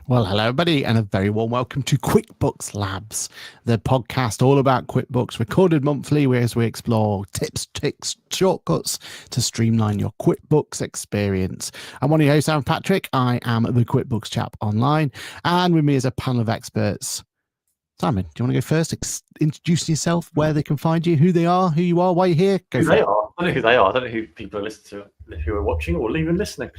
Well, hello, everybody, and a very warm welcome to QuickBooks Labs, the podcast all about QuickBooks, recorded monthly, whereas we explore tips, tricks, shortcuts to streamline your QuickBooks experience. I'm one of your hosts, I'm Patrick. I am the QuickBooks chap online, and with me is a panel of experts. Simon, do you want to go first? Introduce yourself, where they can find you, who they are, who you are, why you're here. Who they are. I don't know who they are. I don't know who people are listening to, who are watching or even listening.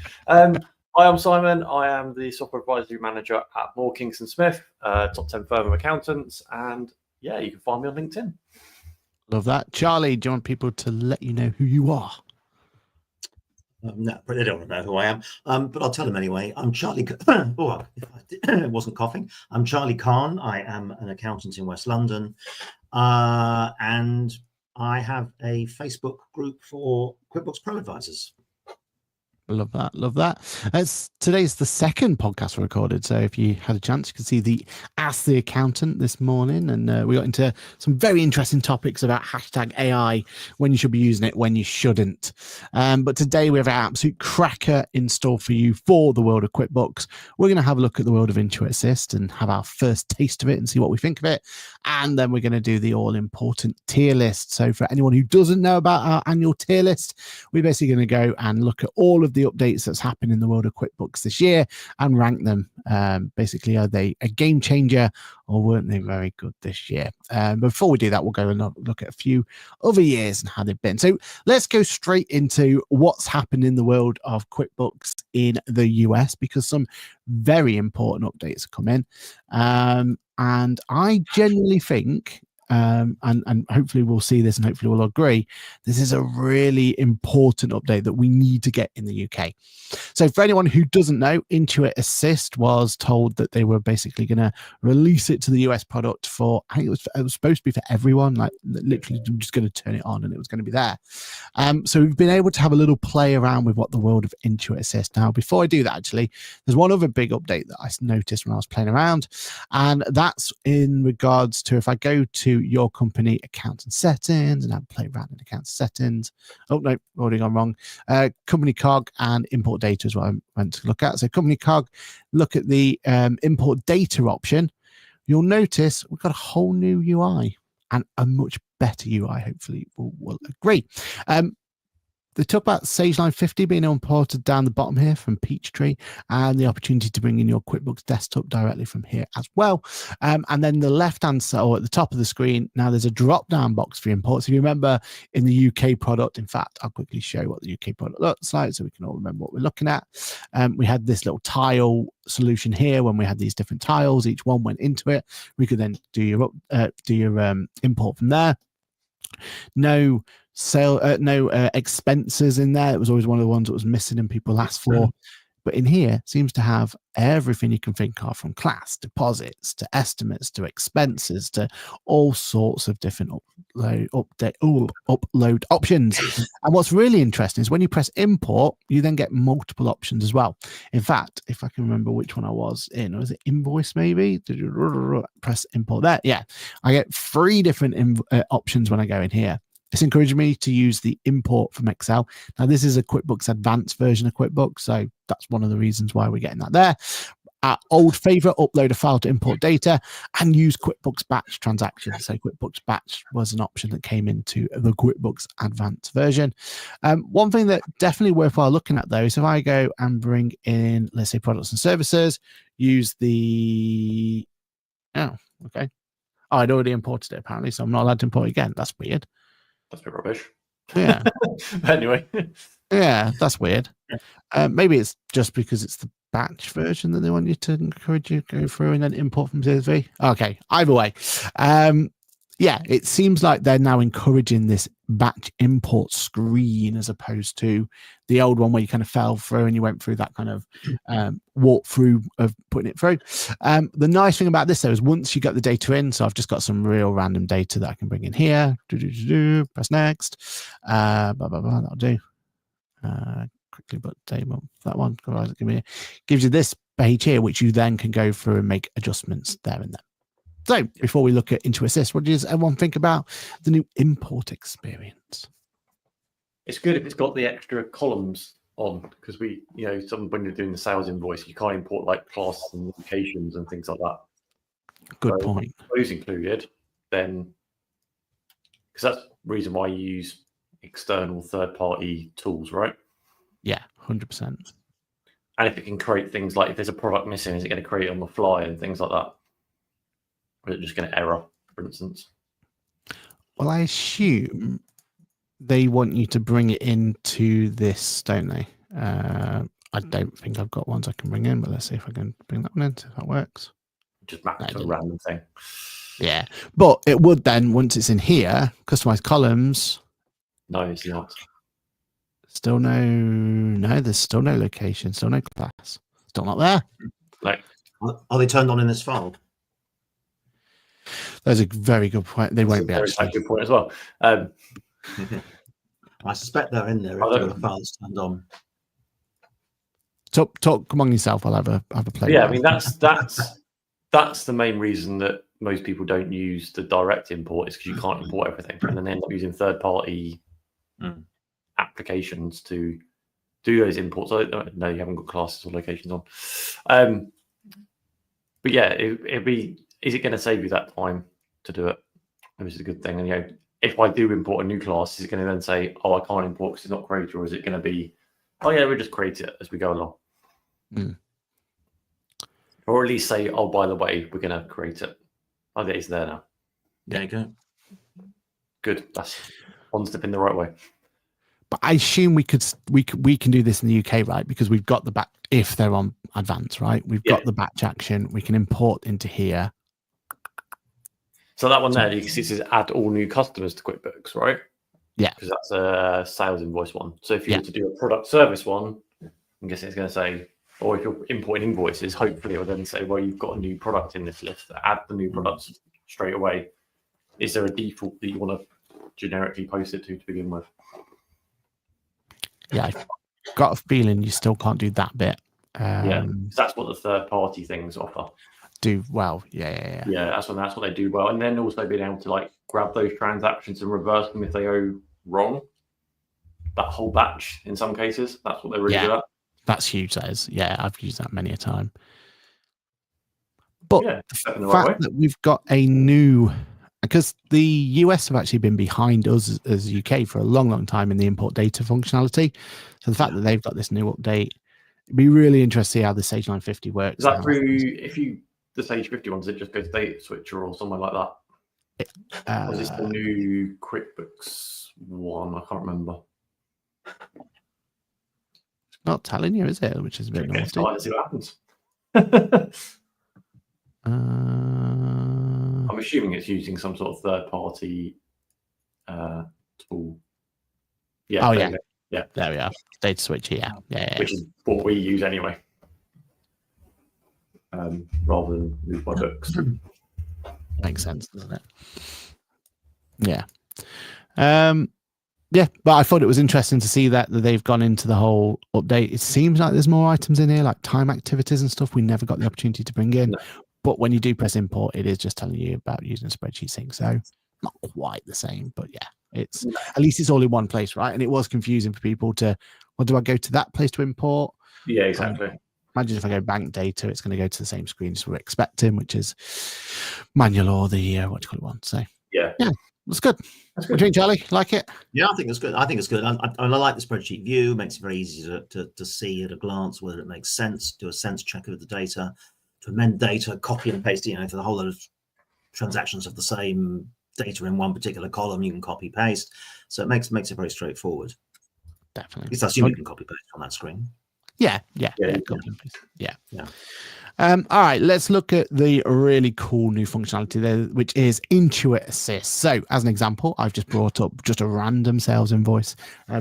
Hi, I'm Simon. I am the software advisory manager at Moore Kingston Smith, top 10 firm of accountants. And yeah, you can find me on LinkedIn. Love that. Charlie, do you want people to let you know who you are? No, they don't want to know who I am, but I'll tell them anyway. I'm Charlie. Oh, if I wasn't coughing. I'm Charlie Khan. I am an accountant in West London, and I have a Facebook group for QuickBooks Pro Advisors. Love that. Love that. Today's the second podcast we recorded. So if you had a chance, you can see the Ask the Accountant this morning. And we got into some very interesting topics about hashtag AI, when you should be using it, when you shouldn't. But today we have an absolute cracker in store for you for the world of QuickBooks. We're going to have a look at the world of Intuit Assist and have our first taste of it and see what we think of it. And then we're going to do the all important tier list. So for anyone who doesn't know about our annual tier list, we're basically going to go and look at all of the updates that's happened in the world of QuickBooks this year and rank them. Basically, are they a game changer or weren't they very good this year? Before we do that, we'll go and look at a few other years and how they've been. So let's go straight into what's happened in the world of QuickBooks in the US, because some very important updates have come in. And I genuinely think, and hopefully we'll see this and hopefully we'll agree, this is a really important update that we need to get in the UK. So for anyone who doesn't know, Intuit Assist was told that they were basically going to release it to the US product for, I think it was supposed to be for everyone, like literally just going to turn it on and it was going to be there. So we've been able to have a little play around with what the world of Intuit Assist. Now, before I do that, actually, there's one other big update that I noticed when I was playing around, and that's in regards to if I go to your company account and settings and have play around in account settings. Oh no, already gone wrong. Company cog and import data is what I went to look at. So company cog, look at the import data option. You'll notice we've got a whole new UI and a much better UI. Hopefully we'll agree. They talk about Sage Line 50 being imported down the bottom here from Peachtree, and the opportunity to bring in your QuickBooks desktop directly from here as well. And then the left-hand side, or at the top of the screen, now there's a drop-down box for imports. If you remember in the UK product, in fact, I'll quickly show you what the UK product looks like so we can all remember what we're looking at. We had this little tile solution here when we had these different tiles. Each one went into it. We could then do your import from there. No expenses in there. It was always one of the ones that was missing and people asked for. But in here, it seems to have everything you can think of, from class, deposits, to estimates, to expenses, to all sorts of different upload options. And what's really interesting is when you press import, you then get multiple options as well. In fact, if I can remember which one I was in, was it invoice maybe? Press import there. Yeah, I get 3 different options when I go in here. It's encouraging me to use the import from Excel. Now, this is a QuickBooks Advanced version of QuickBooks, so that's one of the reasons why we're getting that there. Our old favorite, upload a file to import data and use QuickBooks Batch transactions. So QuickBooks Batch was an option that came into the QuickBooks Advanced version. One thing that definitely worthwhile looking at, though, is if I go and bring in, let's say, products and services, use the... Oh, okay. Oh, I'd already imported it, apparently, so I'm not allowed to import it again. That's weird. That's a bit rubbish. Yeah. Anyway. Yeah, that's weird. Maybe it's just because it's the batch version that they want you to encourage you to go through and then import from CSV? Okay, either way. Yeah, it seems like they're now encouraging this batch import screen as opposed to the old one where you kind of fell through and you went through that kind of walkthrough of putting it through. The nice thing about this though is once you get the data in, so I've just got some real random data that I can bring in here. Press next. That'll do. Quickly put table that one. Gives you this page here, which you then can go through and make adjustments there and then. So before we look at Into Assist, what does everyone think about the new import experience? It's good if it's got the extra columns on, because when you're doing the sales invoice, you can't import like classes and locations and things like that. Good point. If those included, then because that's the reason why you use external third-party tools, right? Yeah, 100%. And if it can create things like if there's a product missing, is it going to create it on the fly and things like that? Or is it just going to error, for instance? Well, I assume they want you to bring it into this, don't they? I don't think I've got ones I can bring in, but let's see if I can bring that one in, see if that works. Just map it to a random thing. Yeah, but it would then, once it's in here, customize columns. No, it's not. Still no, there's still no location, still no class. Still not there. Like, are they turned on in this file? That's a very good point. They won't be actually. That's a good point as well. I suspect they're in there if the file's turned on. Talk among yourself. I'll have a play. Yeah, I mean that's the main reason that most people don't use the direct import is because you can't import everything, and then they end up using third-party applications to do those imports. No, you haven't got classes or locations on. But yeah, it'd be. Is it going to save you that time to do it? Which is a good thing. And if I do import a new class, is it going to then say, "Oh, I can't import because it's not created," or is it going to be, "Oh yeah, we'll just create it as we go along," or at least say, "Oh, by the way, we're going to create it." Oh, it's there now. There you go. Good. That's one step in the right way. But I assume we can do this in the UK, right? Because we've got the batch. If they're on advanced, right? We've got the batch action. We can import into here. So that one there, you can see it says add all new customers to QuickBooks, right? Yeah. Because that's a sales invoice one. So if you were to do a product service one, I'm guessing it's going to say, or if you're importing invoices, hopefully it will then say, well, you've got a new product in this list. Add the new products straight away. Is there a default that you want to generically post it to begin with? Yeah, I've got a feeling you still can't do that bit. That's what the third-party things offer. Do well, yeah. That's what they do well, and then also being able to like grab those transactions and reverse them if they go wrong. That whole batch, in some cases, that's what they're really good at. That's huge. That is, I've used that many a time. But the fact that we've got a new, because the US have actually been behind us as UK for a long time in the import data functionality. So the fact that they've got this new update, it'd be really interesting to see how the Sage 950 works. Is that through the Sage 50 ones, it just goes data switcher or something like that? Or is this the new QuickBooks one? I can't remember. Not telling you, is it? Which is a bit nasty. Let's see what happens. I'm assuming it's using some sort of third-party tool. Yeah. Oh yeah. There we are. Data switch here. Yeah. Which is what we use anyway. Rather than move by books. Makes sense, doesn't it? Yeah. But I thought it was interesting to see that they've gone into the whole update. It seems like there's more items in here, like time activities and stuff we never got the opportunity to bring in. No. But when you do press import, it is just telling you about using a spreadsheet sync. So not quite the same, but it's at least it's all in one place, right? And it was confusing for people to, well, do I go to that place to import? Yeah, exactly. Imagine if I go bank data, it's going to go to the same screen as we're expecting, which is manual or the one. So yeah, that's good. What do you think, Charlie? Like it? Yeah, I think it's good. I like the spreadsheet view. It makes it very easy to see at a glance whether it makes sense. Do a sense check of the data, to amend data, copy and paste. For the whole lot of transactions of the same data in one particular column, you can copy paste. So it makes it very straightforward. Definitely. Because I assume you can copy paste on that screen. Yeah, Yeah. copy and paste. Yeah. Yeah. All right, let's look at the really cool new functionality there, which is Intuit Assist. So, as an example, I've just brought up just a random sales invoice.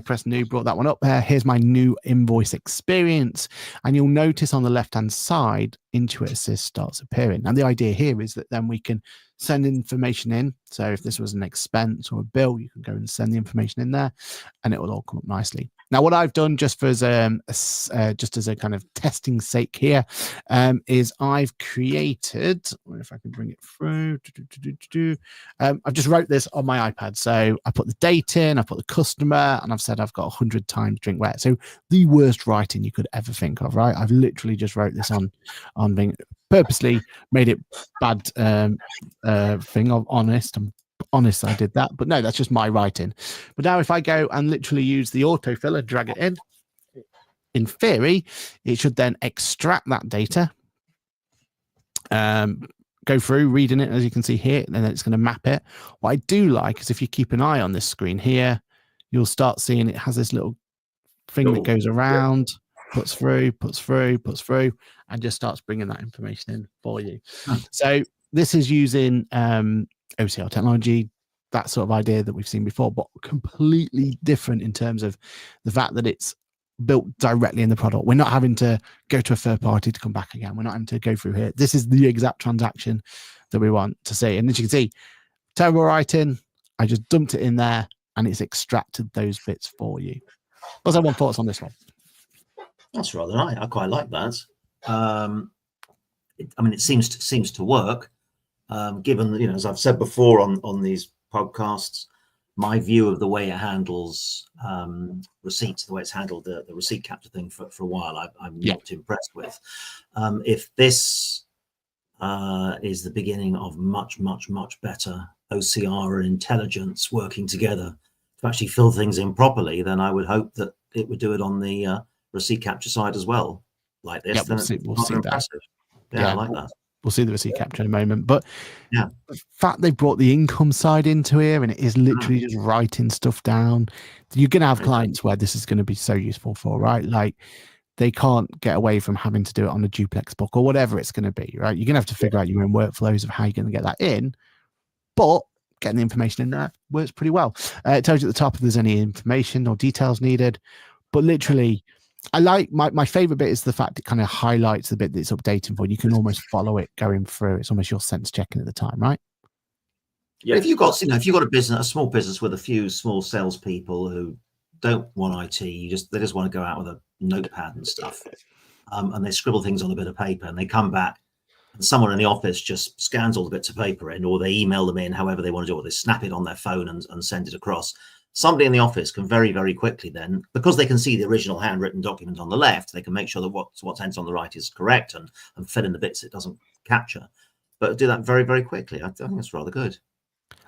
Press new, brought that one up there. Here's my new invoice experience. And you'll notice on the left-hand side, Intuit Assist starts appearing. And the idea here is that then we can send information in. So if this was an expense or a bill, you can go and send the information in there and it will all come up nicely. Now, what I've done just for just as a kind of testing sake here is I've created, if I can bring it through, I've just wrote this on my iPad. So I put the date in, I put the customer, and I've said I've got 100 times drink wet. So the worst writing you could ever think of, right? I've literally just wrote this on being purposely made it bad thing of honest. I'm honest I did that, but no, that's just my writing. But now if I go and literally use the autofiller, drag it in theory, it should then extract that data, go through reading it, as you can see here, and then it's going to map it. What I do like is if you keep an eye on this screen here, you'll start seeing it has this little thing that goes around, puts through, and just starts bringing that information in for you. So this is using OCR technology, that sort of idea that we've seen before, but completely different in terms of the fact that it's built directly in the product. We're not having to go to a third party to come back again. We're not having to go through here. This is the exact transaction that we want to see. And as you can see, terrible writing, I just dumped it in there and it's extracted those bits for you. What's everyone's thoughts on this one? That's rather nice. I quite like that. I mean, it seems to work. Given that, as I've said before on these podcasts, my view of the way it handles receipts, the way it's handled the receipt capture thing for a while, I'm not impressed with. If this is the beginning of much better OCR and intelligence working together to actually fill things in properly, then I would hope that it would do it on the receipt capture side as well, like this. We'll see that. Yeah, I like that. We'll see the receipt capture in a moment, but the fact they've brought the income side into here and it is literally just writing stuff down. You're going to have clients where this is going to be so useful for, right? Like they can't get away from having to do it on a duplex book or whatever it's going to be, right? You're going to have to figure out your own workflows of how you're going to get that in, but getting the information in there works pretty well. It tells you at the top if there's any information or details needed, but literally, I like my favorite bit is the fact it kind of highlights the bit that it's updating for. You can almost follow it going through. It's almost your sense checking at the time, right? Yeah. If you've got a small business with a few small salespeople who don't want IT, they just want to go out with a notepad and stuff, and they scribble things on a bit of paper, and they come back, and someone in the office just scans all the bits of paper in, or they email them in, however they want to do it, or they snap it on their phone and send it across. Somebody in the office can very, very quickly then, because they can see the original handwritten document on the left, they can make sure that what's entered on the right is correct and fill in the bits it doesn't capture. But do that very, very quickly. I think that's rather good.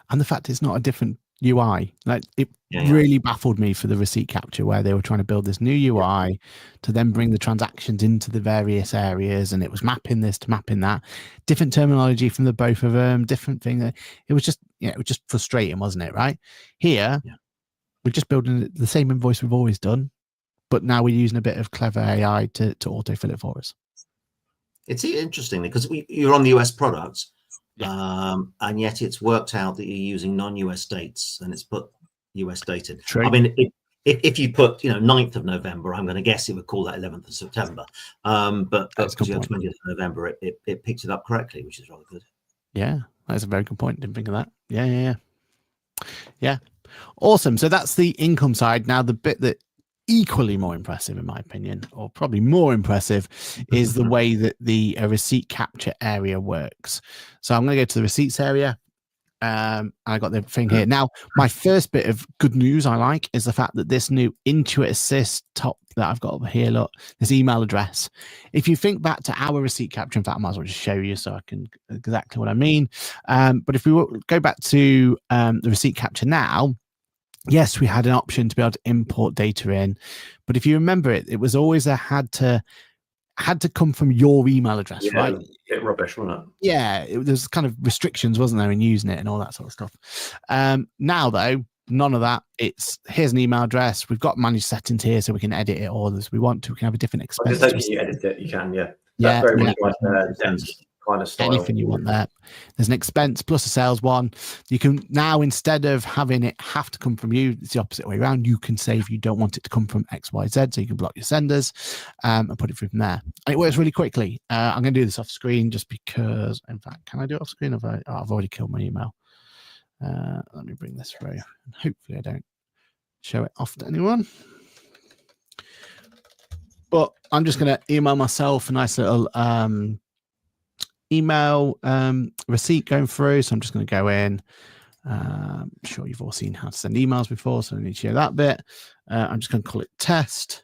And the fact it's not a different UI, like it really baffled me for the receipt capture where they were trying to build this new UI to then bring the transactions into the various areas, and it was mapping this to mapping that, different terminology from the both of them, different thing. It was just, it was just frustrating, wasn't it? Right here. Yeah. We're just building the same invoice we've always done, but now we're using a bit of clever AI to autofill it for us. It's interesting because you're on the US products, and yet it's worked out that you're using non-US dates, and it's put US dated. True. I mean, if you put 9th of November, I'm going to guess it would call that 11th of September. But because you're 20th of November, it picks it up correctly, which is rather good. Yeah, that's a very good point. Didn't think of that. Yeah. Awesome. So that's the income side. Now, the bit that equally more impressive, in my opinion, or probably more impressive, is the way that the receipt capture area works. So I'm going to go to the receipts area. I got the thing here. Now, my first bit of good news I like is the fact that this new Intuit Assist top that I've got over here, look, this email address. If you think back to our receipt capture, in fact, I might as well just show you so I can exactly what I mean. But if we go back to the receipt capture now, yes, we had an option to be able to import data in, but if you remember it was always had to come from your email address, right? Bit rubbish, wasn't it? Yeah, there's kind of restrictions, wasn't there, in using it and all that sort of stuff. Now, though, None of that. It's here's an email address. We've got managed settings here, so we can edit it all as we want to. We can have a different I expense. just don't think you edit it. You can, yeah. Yeah, That's very yeah. much like dense kind of style. Anything you want there. There's an expense plus a sales one. You can now, instead of having it have to come from you, it's the opposite way around. You can say if you don't want it to come from XYZ, so you can block your senders and put it through from there. And it works really quickly. I'm going to do this off screen just because, in fact, can I do it off screen? I've already killed my email. Let me bring this through. And hopefully I don't show it off to anyone. But I'm just going to email myself a nice little email receipt going through. So I'm just going to go in. I'm sure you've all seen how to send emails before, so I need to share that bit. I'm just going to call it test.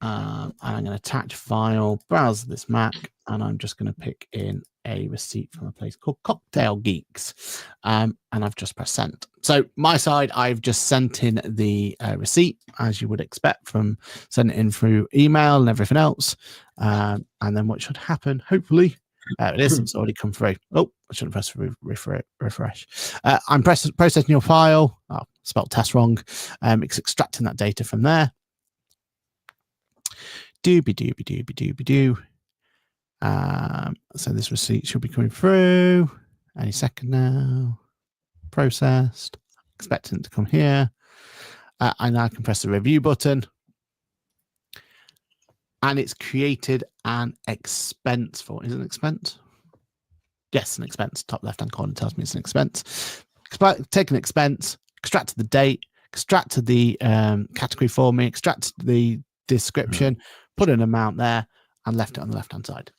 And I'm going to attach file, browse this Mac, and I'm just going to pick in a receipt from a place called Cocktail Geeks. And I've just pressed send. So my side, I've just sent in the receipt, as you would expect from sending it in through email and everything else. And then what should happen, hopefully, it is. It's already come through. Oh, I shouldn't press refresh. I'm processing your file. Oh, spelled test wrong. It's extracting that data from there. Doobie. So this receipt should be coming through any second now. Processed. Expecting it to come here. I now can press the review button. And it's created an expense for. Is it an expense? Yes, an expense. Top left-hand corner tells me it's an expense. Take an expense, extracted the date, extracted the category for me, extracted the description, put an amount there, and left it on the left-hand side.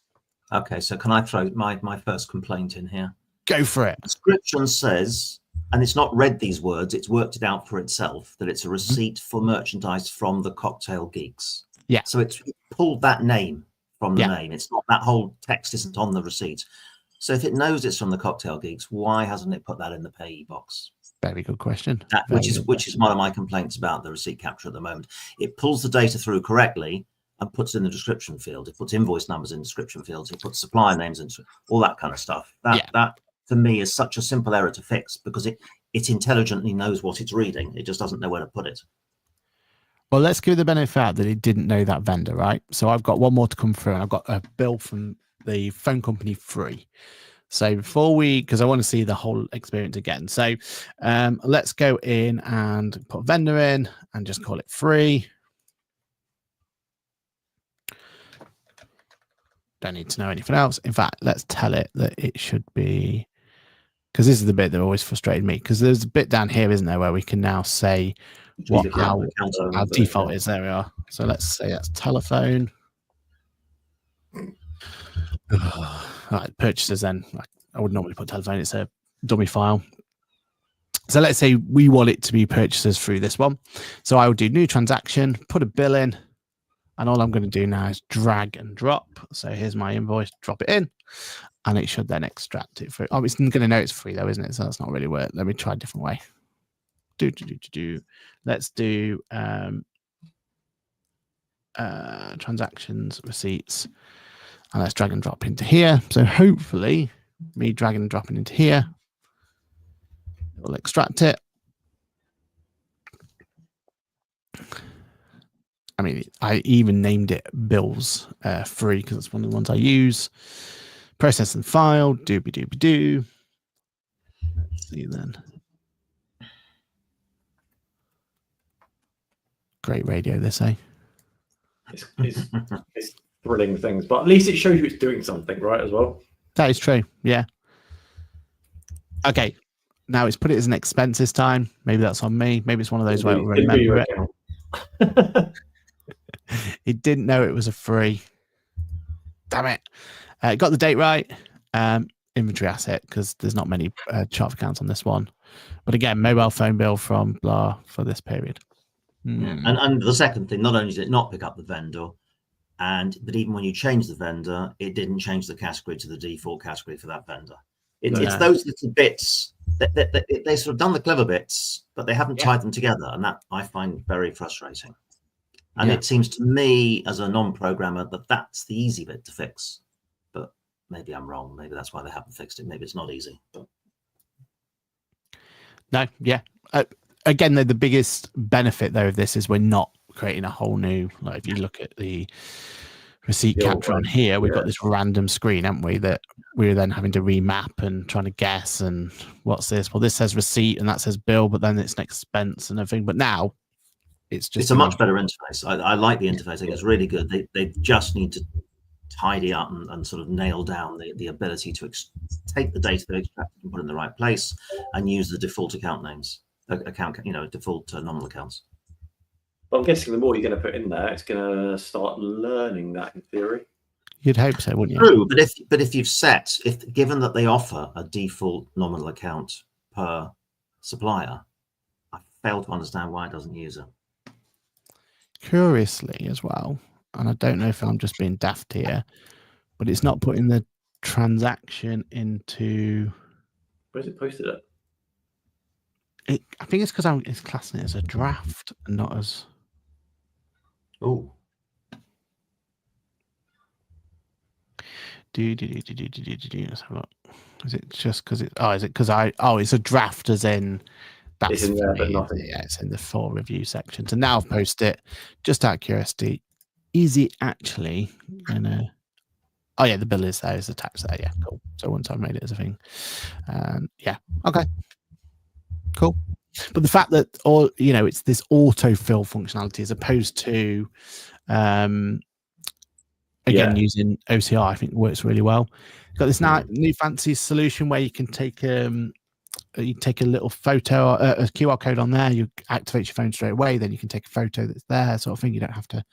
Okay, so can I throw my first complaint in here? Go for it. Description says, and it's not read these words, it's worked it out for itself, that it's a receipt for merchandise from the Cocktail Geeks. Yeah. So it's pulled that name from the name. It's not, that whole text isn't on the receipt. So if it knows it's from the Cocktail Geeks, why hasn't it put that in the payee box? Very good question. Which is one of my complaints about the receipt capture at the moment. It pulls the data through correctly and puts it in the description field. It puts invoice numbers in description fields. It puts supplier names in, all that kind of stuff. That for me is such a simple error to fix because it intelligently knows what it's reading. It just doesn't know where to put it. Well, let's give the benefit out that it didn't know that vendor, right? So I've got one more to come through, and I've got a bill from the phone company free. So before because I want to see the whole experience again. So let's go in and put vendor in and just call it free. Don't need to know anything else. In fact, let's tell it that it should be, because this is the bit that always frustrated me, because there's a bit down here, isn't there, where we can now say what our default is. There we are. So let's say that's telephone. Right, purchases then. I would normally put telephone. It's a dummy file. So let's say we want it to be purchases through this one. So I would do new transaction, put a bill in, and all I'm going to do now is drag and drop. So here's my invoice, drop it in, and it should then extract it through. Oh, it's going to know it's free though, isn't it? So that's not really work. Let me try a different way. Let's do transactions, receipts, and let's drag and drop into here. So hopefully me dragging and dropping into here, it'll extract it. I mean, I even named it bills free because it's one of the ones I use. Process and file, doobie. Let's see then. Great radio, this, eh? It's thrilling things, but at least it shows you it's doing something, right, as well. That is true, yeah. Okay, now it's put it as an expense this time. Maybe that's on me. Maybe it's one of those where we remember it. It didn't know it was a free. Damn it. Got the date right. Inventory asset, because there's not many chart of accounts on this one. But again, mobile phone bill from blah for this period. And the second thing, not only did it not pick up the vendor, but even when you change the vendor, it didn't change the category to the default category for that vendor. It's those little bits that they sort of done the clever bits, but they haven't tied them together, and that I find very frustrating. And it seems to me, as a non-programmer, that that's the easy bit to fix. But maybe I'm wrong. Maybe that's why they haven't fixed it. Maybe it's not easy. But... No, yeah. again, though, the biggest benefit though of this is we're not creating a whole new, like if you look at the receipt The old capture on one, here, we've got yeah. this random screen, haven't we, that we're then having to remap and trying to guess, and what's this? Well, this says receipt and that says bill, but then it's an expense and everything. But now it's just It's a much better interface. I like the interface. I think it's really good. They just need to tidy up and sort of nail down the ability to take the data they extracted and put it in the right place and use the default account names, default nominal accounts. But I'm guessing the more you're going to put in there, it's going to start learning that in theory. You'd hope so, wouldn't you? True, but if you've given that they offer a default nominal account per supplier, I fail to understand why it doesn't use it. Curiously as well, and I don't know if I'm just being daft here, but it's not putting the transaction into. Where's it posted at? I think it's because it's classing it as a draft and not as. Oh. Let's have a look. Is it just because it? Oh, is it because it's a draft as in. That's It's in there, but nothing. Yeah, it's in the for review section. So now I've posted it. Just out of curiosity, is it actually gonna? Oh yeah, the bill is there. Is attached there. Yeah, cool. So once I've made it as a thing, yeah, okay, cool. But the fact that it's this autofill functionality as opposed to, again, using OCR, I think works really well. You've got this new fancy solution where you can take a little photo, a QR code on there. You activate your phone straight away. Then you can take a photo that's there, sort of thing. You don't have to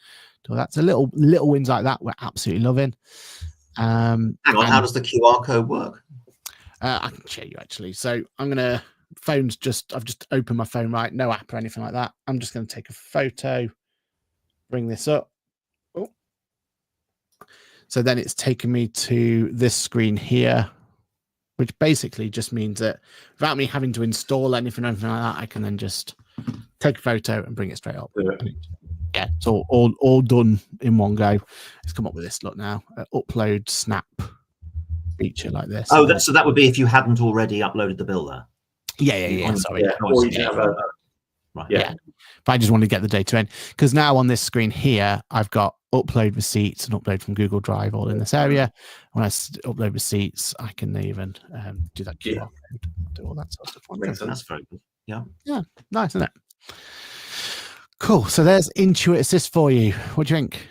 do that. So little wins like that we're absolutely loving. Hang on, how does the QR code work? I can show you actually. So I'm gonna I've just opened my phone, right? No app or anything like that. I'm just gonna take a photo, bring this up. Oh. So then it's taken me to this screen here, which basically just means that without me having to install anything like that, I can then just take a photo and bring it straight up. Yeah, it's all done in one go. It's come up with this look now, upload snap feature like this. Oh, so that would be if you hadn't already uploaded the bill there. Yeah. Sorry. Or you can have a right. Yeah. If I just want to get the data in, because now on this screen here, I've got upload receipts and upload from Google Drive all in this area. When I upload receipts, I can even do that QR code, do all that sort of stuff. That's very good. Yeah. Nice, isn't it? Cool. So there's Intuit Assist for you. What do you think?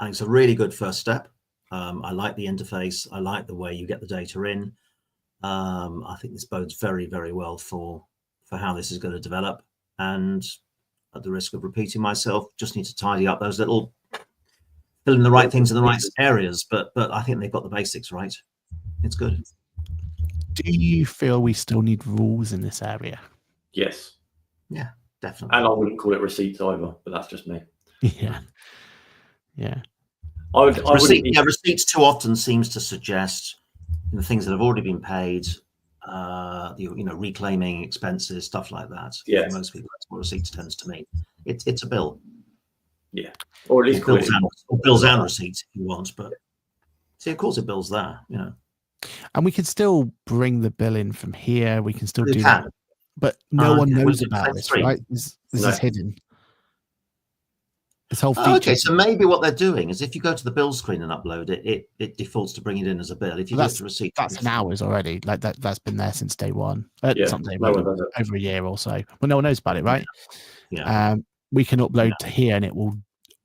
I think it's a really good first step. I like the interface. I like the way you get the data in. I think this bodes very, very well for how this is going to develop. And at the risk of repeating myself, just need to tidy up those little, fill in the right things in the right areas. But I think they've got the basics right. It's good. Do you feel we still need rules in this area? Yes. Yeah, definitely. And I wouldn't call it receipts either, but that's just me. Yeah. Receipts too often seems to suggest the things that have already been paid, reclaiming expenses, stuff like that. Yeah. For most people, that's what receipts tends to mean. It's a bill. Yeah. Or at least bills and receipts if you want, but see, of course it bills there, And we can still bring the bill in from here. We can still do that. But no one knows about this, right? This is hidden. This whole feature. Okay, so maybe what they're doing is if you go to the bill screen and upload it, it defaults to bring it in as a bill. If you go to receipt, that's an hours already. Like that's been there since day one. Someday, over a year or so. But no one knows about it, right? Yeah. We can upload to here, and it will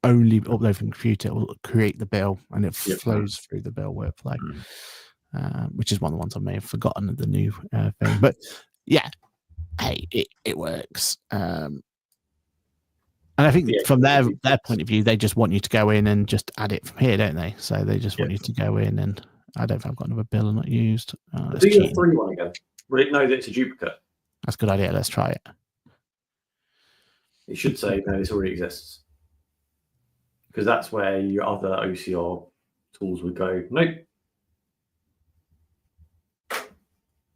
only upload from the computer. It will create the bill, and it flows through the bill workflow, which is one of the ones I may have forgotten of the new thing. But yeah, hey, it works. And I think from their point of view, they just want you to go in and just add it from here, don't they? So they just want you to go in, and I don't think I've got another bill not used. Do the free one again. Will it know that it's a duplicate? That's a good idea. Let's try it. It should say, no, this already exists. Because that's where your other OCR tools would go, nope.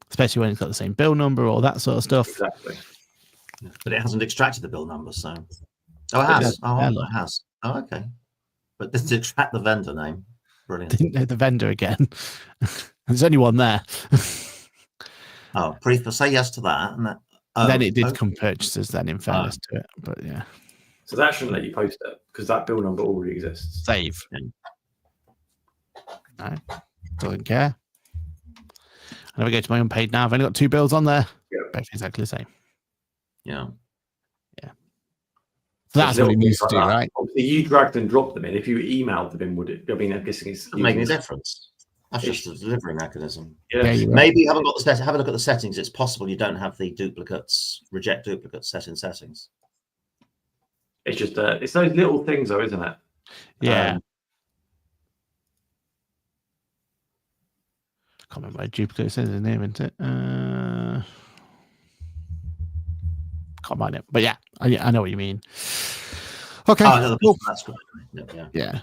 Especially when it's got the same bill number or that sort of stuff. Exactly. But it hasn't extracted the bill number, so... Oh, it has. It has. Oh, okay. But this did extract the vendor name. Brilliant. Didn't know the vendor again. There's only one there. Oh, say yes to that, and Then it did okay. come purchases. Then, in fairness to it, but yeah, So that shouldn't let you post it because that bill number already exists. save. No, doesn't care. And if I go to my unpaid now, I've only got 2 bills on there. Yeah. Both exactly the same. Yeah. So that's what it needs to do, that. right? Obviously, you dragged and dropped them in. If you emailed them in, would it? I mean, I'm guessing it's Doesn't make any difference. That's just a delivery mechanism. Yeah. Maybe you haven't got the setting. Have a look at the settings. It's possible you don't have the duplicates, reject duplicates set in settings. It's just it's those little things, though, isn't it? Yeah. I can't remember where duplicate says in there, isn't it? Can't find it, but yeah, I know what you mean. Okay, cool. That's good. Yeah.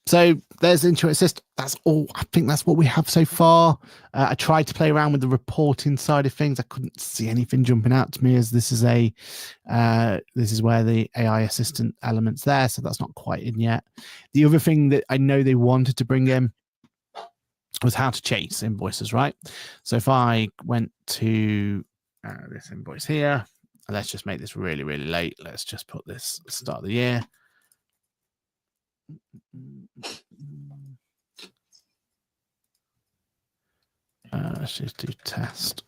So there's Intuit Assist. That's all. I think that's what we have so far. I tried to play around with the reporting side of things. I couldn't see anything jumping out to me as this is where the AI assistant element's there. So that's not quite in yet. The other thing that I know they wanted to bring in was how to chase invoices, right? So if I went to this invoice here, and let's just make this really, really late. Let's just put this start of the year. Let's just do test.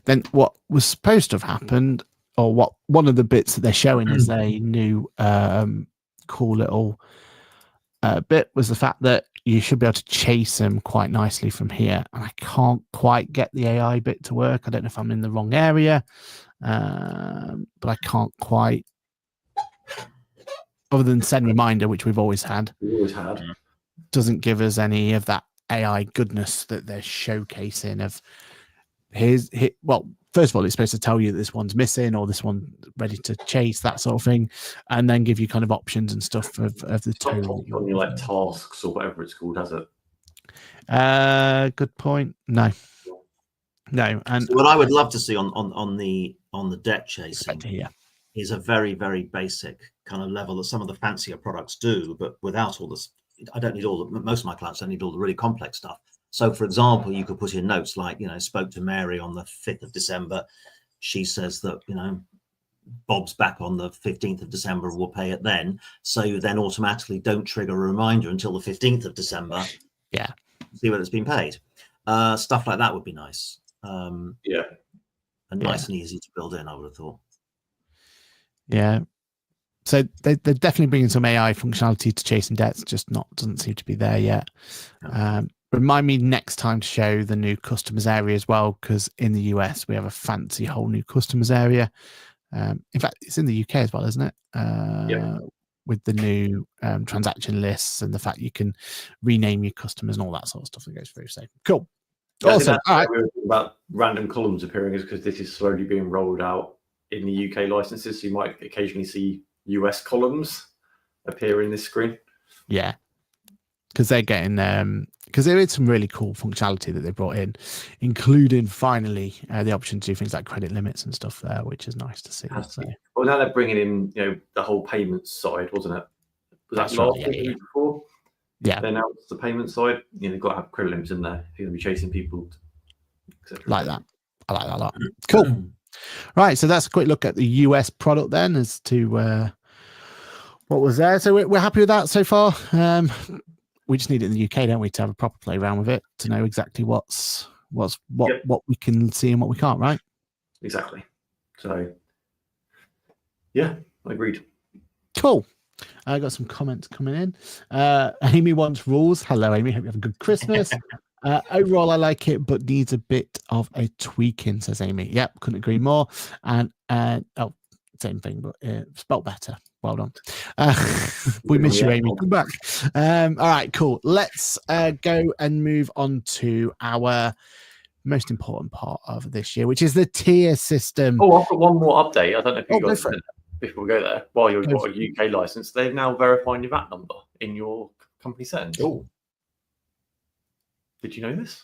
Then what was supposed to have happened, or what one of the bits that they're showing as a new cool little bit, was the fact that you should be able to chase them quite nicely from here. And I can't quite get the AI bit to work. I don't know if I'm in the wrong area, but I can't quite, other than send reminder, which we've always had. Doesn't give us any of that AI goodness that they're showcasing of well, first of all, it's supposed to tell you that this one's missing or this one ready to chase, that sort of thing, and then give you kind of options and stuff of the total on your like tasks or whatever it's called, has it? Good point. No. And so what I would love to see on the debt chasing is a very, very basic kind of level that some of the fancier products do, but without all this. I don't need most of my clients don't need all the really complex stuff. So, for example, you could put in notes like, spoke to Mary on the 5th of December. She says that, Bob's back on the 15th of December. We'll pay it then. So you then automatically don't trigger a reminder until the 15th of December. Yeah. See whether it's been paid. Stuff like that would be nice. And nice and easy to build in, I would have thought. Yeah. So they're definitely bringing some AI functionality to chasing debts, just doesn't seem to be there yet. No. Remind me next time to show the new customers area as well, because in the US we have a fancy whole new customers area. In fact, it's in the UK as well, isn't it? With the new transaction lists and the fact you can rename your customers and all that sort of stuff that goes through. So cool. Awesome. All right. We were talking about random columns appearing is because this is slowly being rolled out in the UK licenses. So you might occasionally see US columns appear in this screen. Yeah. Because they're getting because there is some really cool functionality that they brought in, including finally the option to do things like credit limits and stuff there, which is nice to see. So. Well, now they're bringing in, the whole payments side, wasn't it? Was that last week before? Yeah. Then now it's the payment side. They've got to have credit limits in there. You're going to be chasing people, etc. Like that. I like that a lot. Cool. Right. So that's a quick look at the US product then as to what was there. So we're happy with that so far. We just need it in the UK, don't we, to have a proper play around with it, to know exactly what we can see and what we can't, right? Exactly. So, yeah, I agreed. Cool. I got some comments coming in. Amy wants rules. Hello, Amy. Hope you have a good Christmas. Overall, I like it, but needs a bit of a tweaking, says Amy. Yep, couldn't agree more. And same thing, but spelled better. Well done. We miss you, Amy. Come back. All right, cool. Let's go and move on to our most important part of this year, which is the tier system. Oh, I've got one more update. I don't know if you got it before we go there. While you've got a UK license, they've now verified your VAT number in your company settings. Oh. Did you know this?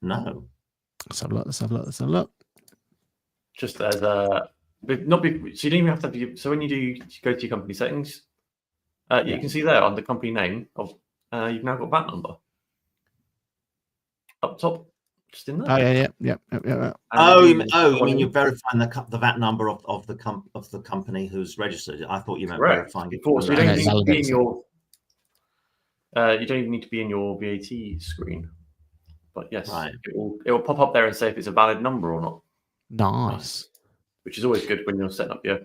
No. Let's have a look. Just as a... Not big, so you don't even have to have so when you go to your company settings, you can see there on the company name of you've now got VAT number. up top, just in there. Oh yeah. And Oh, the you mean you're verifying the VAT number of the company who's registered? I thought you meant correct. verifying it. Of course, you Okay, don't need to be in validates your. You don't even need to be in your VAT screen, but yes, Right. it will pop up there and say if it's a valid number or not, Nice. which is always good when you're setting up your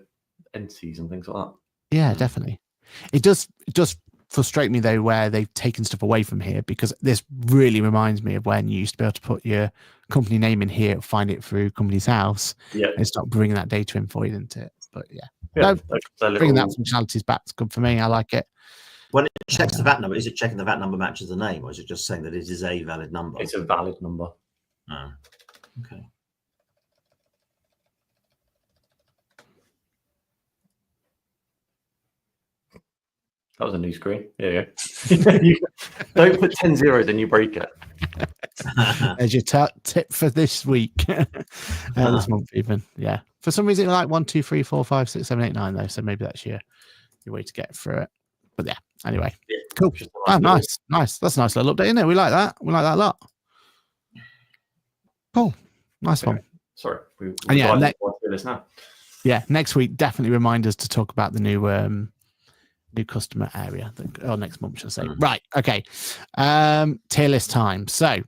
entities and things like that. Yeah, definitely. It does frustrate me though where they've taken stuff away from here, because this really reminds me of when you used to be able to put your company name in here, find it through Company's House, Yeah, and stop bringing that data in for you, didn't it? But yeah, yeah. no, bringing that functionality is back. It's good for me. I like it. When it checks the VAT number, is it checking the VAT number matches the name, or is it just saying that it is a valid number? It's a valid number. Oh, okay. That was a new screen. Yeah. Don't put 10 zeros and you break it. There's your tip for this week, this month even. Yeah. For some reason, like 1, 2, 3, 4, 5, 6, 7, 8, 9 though. So maybe that's your way to get through it. But yeah. Anyway, cool. Oh, nice. That's a nice little update, isn't it? We like that. We like that a lot. Cool. Nice one. Sorry. And yeah, this now. Yeah. Next week, definitely remind us to talk about the new customer area, or next month, shall I say. Right. Okay. Tier list time. So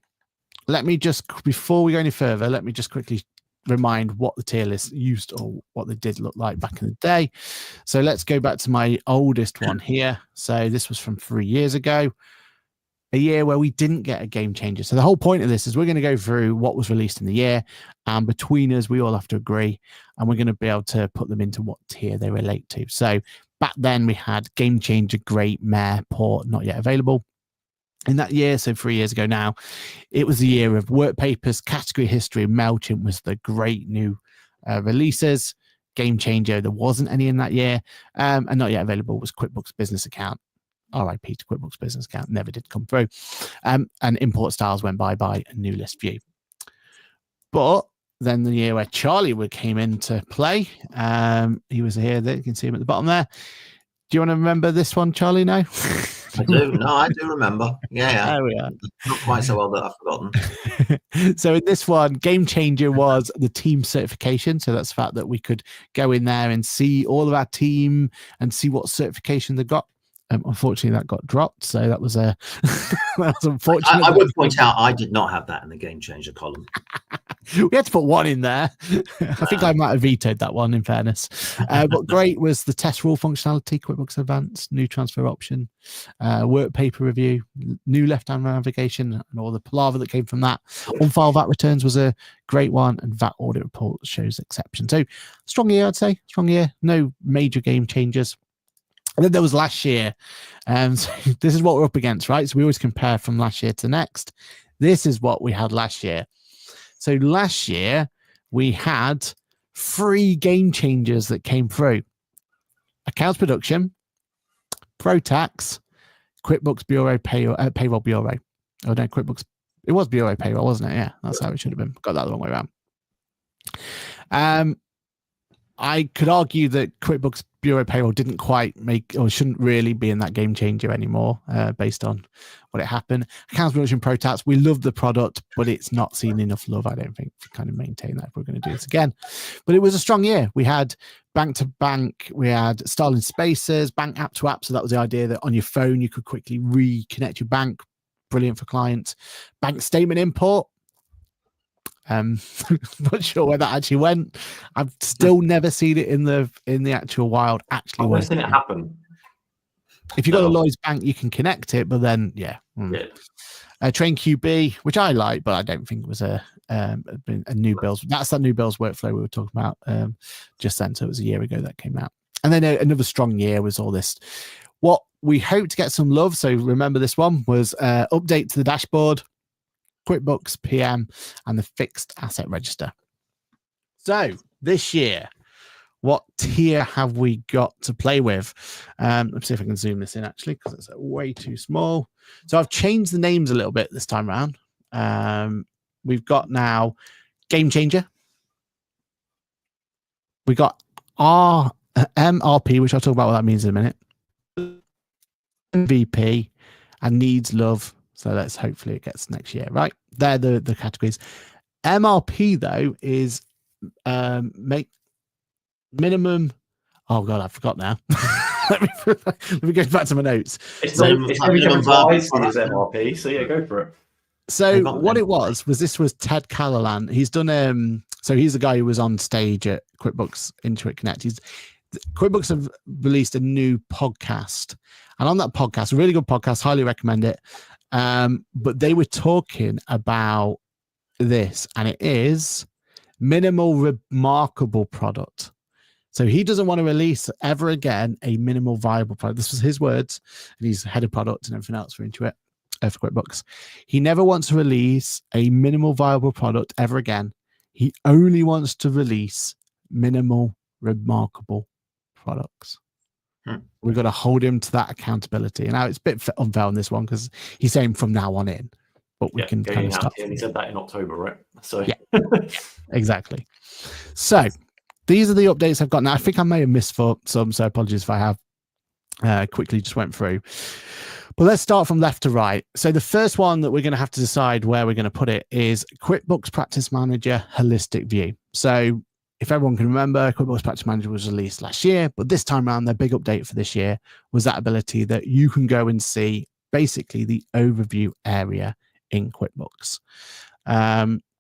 let me just, before we go any further, let me just quickly remind what the tier list used, or what they did look like back in the day. So let's go back to my oldest one here. So this was from 3 years ago, a year where we didn't get a game changer. So the whole point of this is we're going to go through what was released in the year, and between us, we all have to agree, and we're going to be able to put them into what tier they relate to. So back then we had game changer, great, meh, poor, not yet available. In that year, so 3 years ago now, it was the year of work papers, category history. MailChimp was the great new releases. Game changer, there wasn't any in that year. And not yet available was QuickBooks Business Account. RIP to QuickBooks Business Account, never did come through. And import styles went by a new list view. But then the year where Charlie came into play, he was here. You can see him at the bottom there. Do you want to remember this one, Charlie? No? I do. No, I do remember. Yeah. There we are. Not quite so well that I've forgotten. So in this one, game changer was the team certification. So that's the fact that we could go in there and see all of our team and see what certification they got. Unfortunately, that got dropped. So that was that was unfortunate. I would point out I did not have that in the game changer column. We had to put one in there. I think I might have vetoed that one, in fairness. But great was the test rule functionality, QuickBooks Advanced, new transfer option, work paper review, new left-hand navigation, and all the palaver that came from that. On-file VAT returns was a great one, and VAT audit report shows exception. So strong year, I'd say. Strong year. No major game changers. And then there was last year. So this is what we're up against, right? So we always compare from last year to next. This is what we had last year. So last year, we had 3 game changers that came through. Accounts production, Pro Tax, QuickBooks Bureau Payroll Bureau. Oh, no, QuickBooks. It was Bureau Payroll, wasn't it? Yeah, that's how it should have been. Got that the wrong way around. I could argue that QuickBooks Bureau Payroll didn't quite make, or shouldn't really be in that game changer anymore, based on what it happened. Accounts Production Pro Tax, we love the product, but it's not seen enough love, I don't think, to kind of maintain that if we're going to do this again. But it was a strong year. We had bank to bank, we had Starling Spaces, bank app to app. So that was the idea that on your phone, you could quickly reconnect your bank. Brilliant for clients. Bank statement import. Not sure where that actually went. I've still never seen it in the actual wild. Actually, I've never seen it happen. If you've got a Lloyds Bank, you can connect it, but then Train QB, which I like, but I don't think it was a new bills. That's that new bills workflow we were talking about just then. So it was a year ago that came out. And then another strong year was all this. What we hope to get some love. So remember, this one was update to the dashboard, QuickBooks PM, and the fixed asset register. So this year, what tier have we got to play with? Let's see if I can zoom this in actually, because it's way too small. So I've changed the names a little bit this time around. We've got now Game Changer. We got MRP, which I'll talk about what that means in a minute. MVP, and Needs Love So let's hopefully it gets next year, right? They're the categories. MRP though is make minimum. Oh god, I forgot now. let me go back to my notes. It's So, no different to IC's MRP, so yeah, go for it. So what it was this was Ted Callahan. He's done so he's the guy who was on stage at QuickBooks Intuit Connect. QuickBooks have released a new podcast, and on that podcast, a really good podcast, highly recommend it. But they were talking about this, and it is minimal remarkable product. So he doesn't want to release ever again a minimal viable product. This was his words, and he's head of product and everything else for Intuit, for QuickBooks. He never wants to release a minimal viable product ever again. He only wants to release minimal remarkable products. We've got to hold him to that accountability. And now it's a bit unfair on this one because he's saying from now on in, but we can kind of start. And he said that in October, right? So yeah, exactly. So these are the updates I've got now. I think I may have missed for some, so apologies if I have. Quickly just went through. But let's start from left to right. So the first one that we're going to have to decide where we're going to put it is QuickBooks Practice Manager Holistic View. So if everyone can remember, QuickBooks Practice Manager was released last year, but this time around, their big update for this year was that ability that you can go and see basically the overview area in QuickBooks.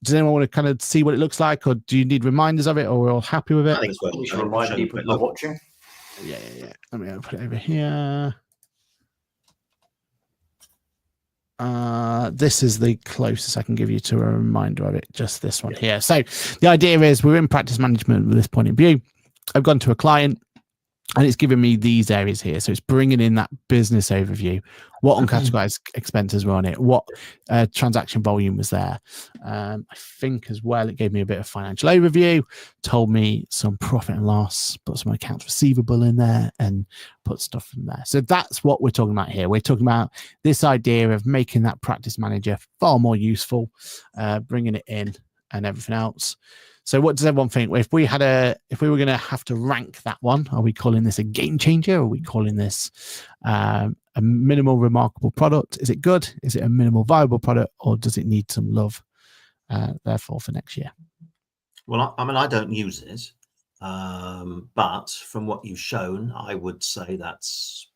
Does anyone want to kind of see what it looks like, or do you need reminders of it, or we're all happy with it? I think it's worth we should remind people that are watching. Yeah. Let me put it over here. This is the closest I can give you to a reminder of it, just this one here. So the idea is we're in practice management with this point of view. I've gone to a client and it's giving me these areas here. So it's bringing in that business overview, what uncategorized expenses were on it, what transaction volume was there. I think as well, it gave me a bit of financial overview, told me some profit and loss, put some accounts receivable in there and put stuff in there. So that's what we're talking about here. We're talking about this idea of making that practice manager far more useful, bringing it in and everything else. So what does everyone think? If we were going to have to rank that one, are we calling this a game changer? Or are we calling this a minimal remarkable product? Is it good? Is it a minimal viable product, or does it need some love? Therefore, for next year. Well, I mean, I don't use it, but from what you've shown, I would say that's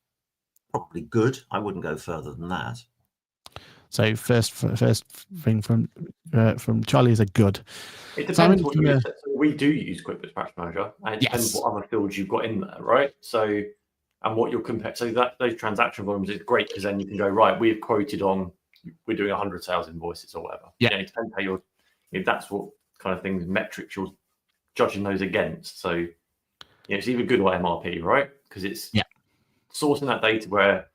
probably good. I wouldn't go further than that. So first thing from Charlie is a good. It depends what you use. We do use QuickBooks Practice Manager, and it depends what other fields you've got in there, right? So, and what you're comparing. So that those transaction volumes is great because then you can go, right, we've quoted on, we're doing 100 sales invoices or whatever. Yeah, it depends how you're. If that's what kind of things, metrics you're judging those against. So, it's either good or MRP, right? Because it's sourcing that data where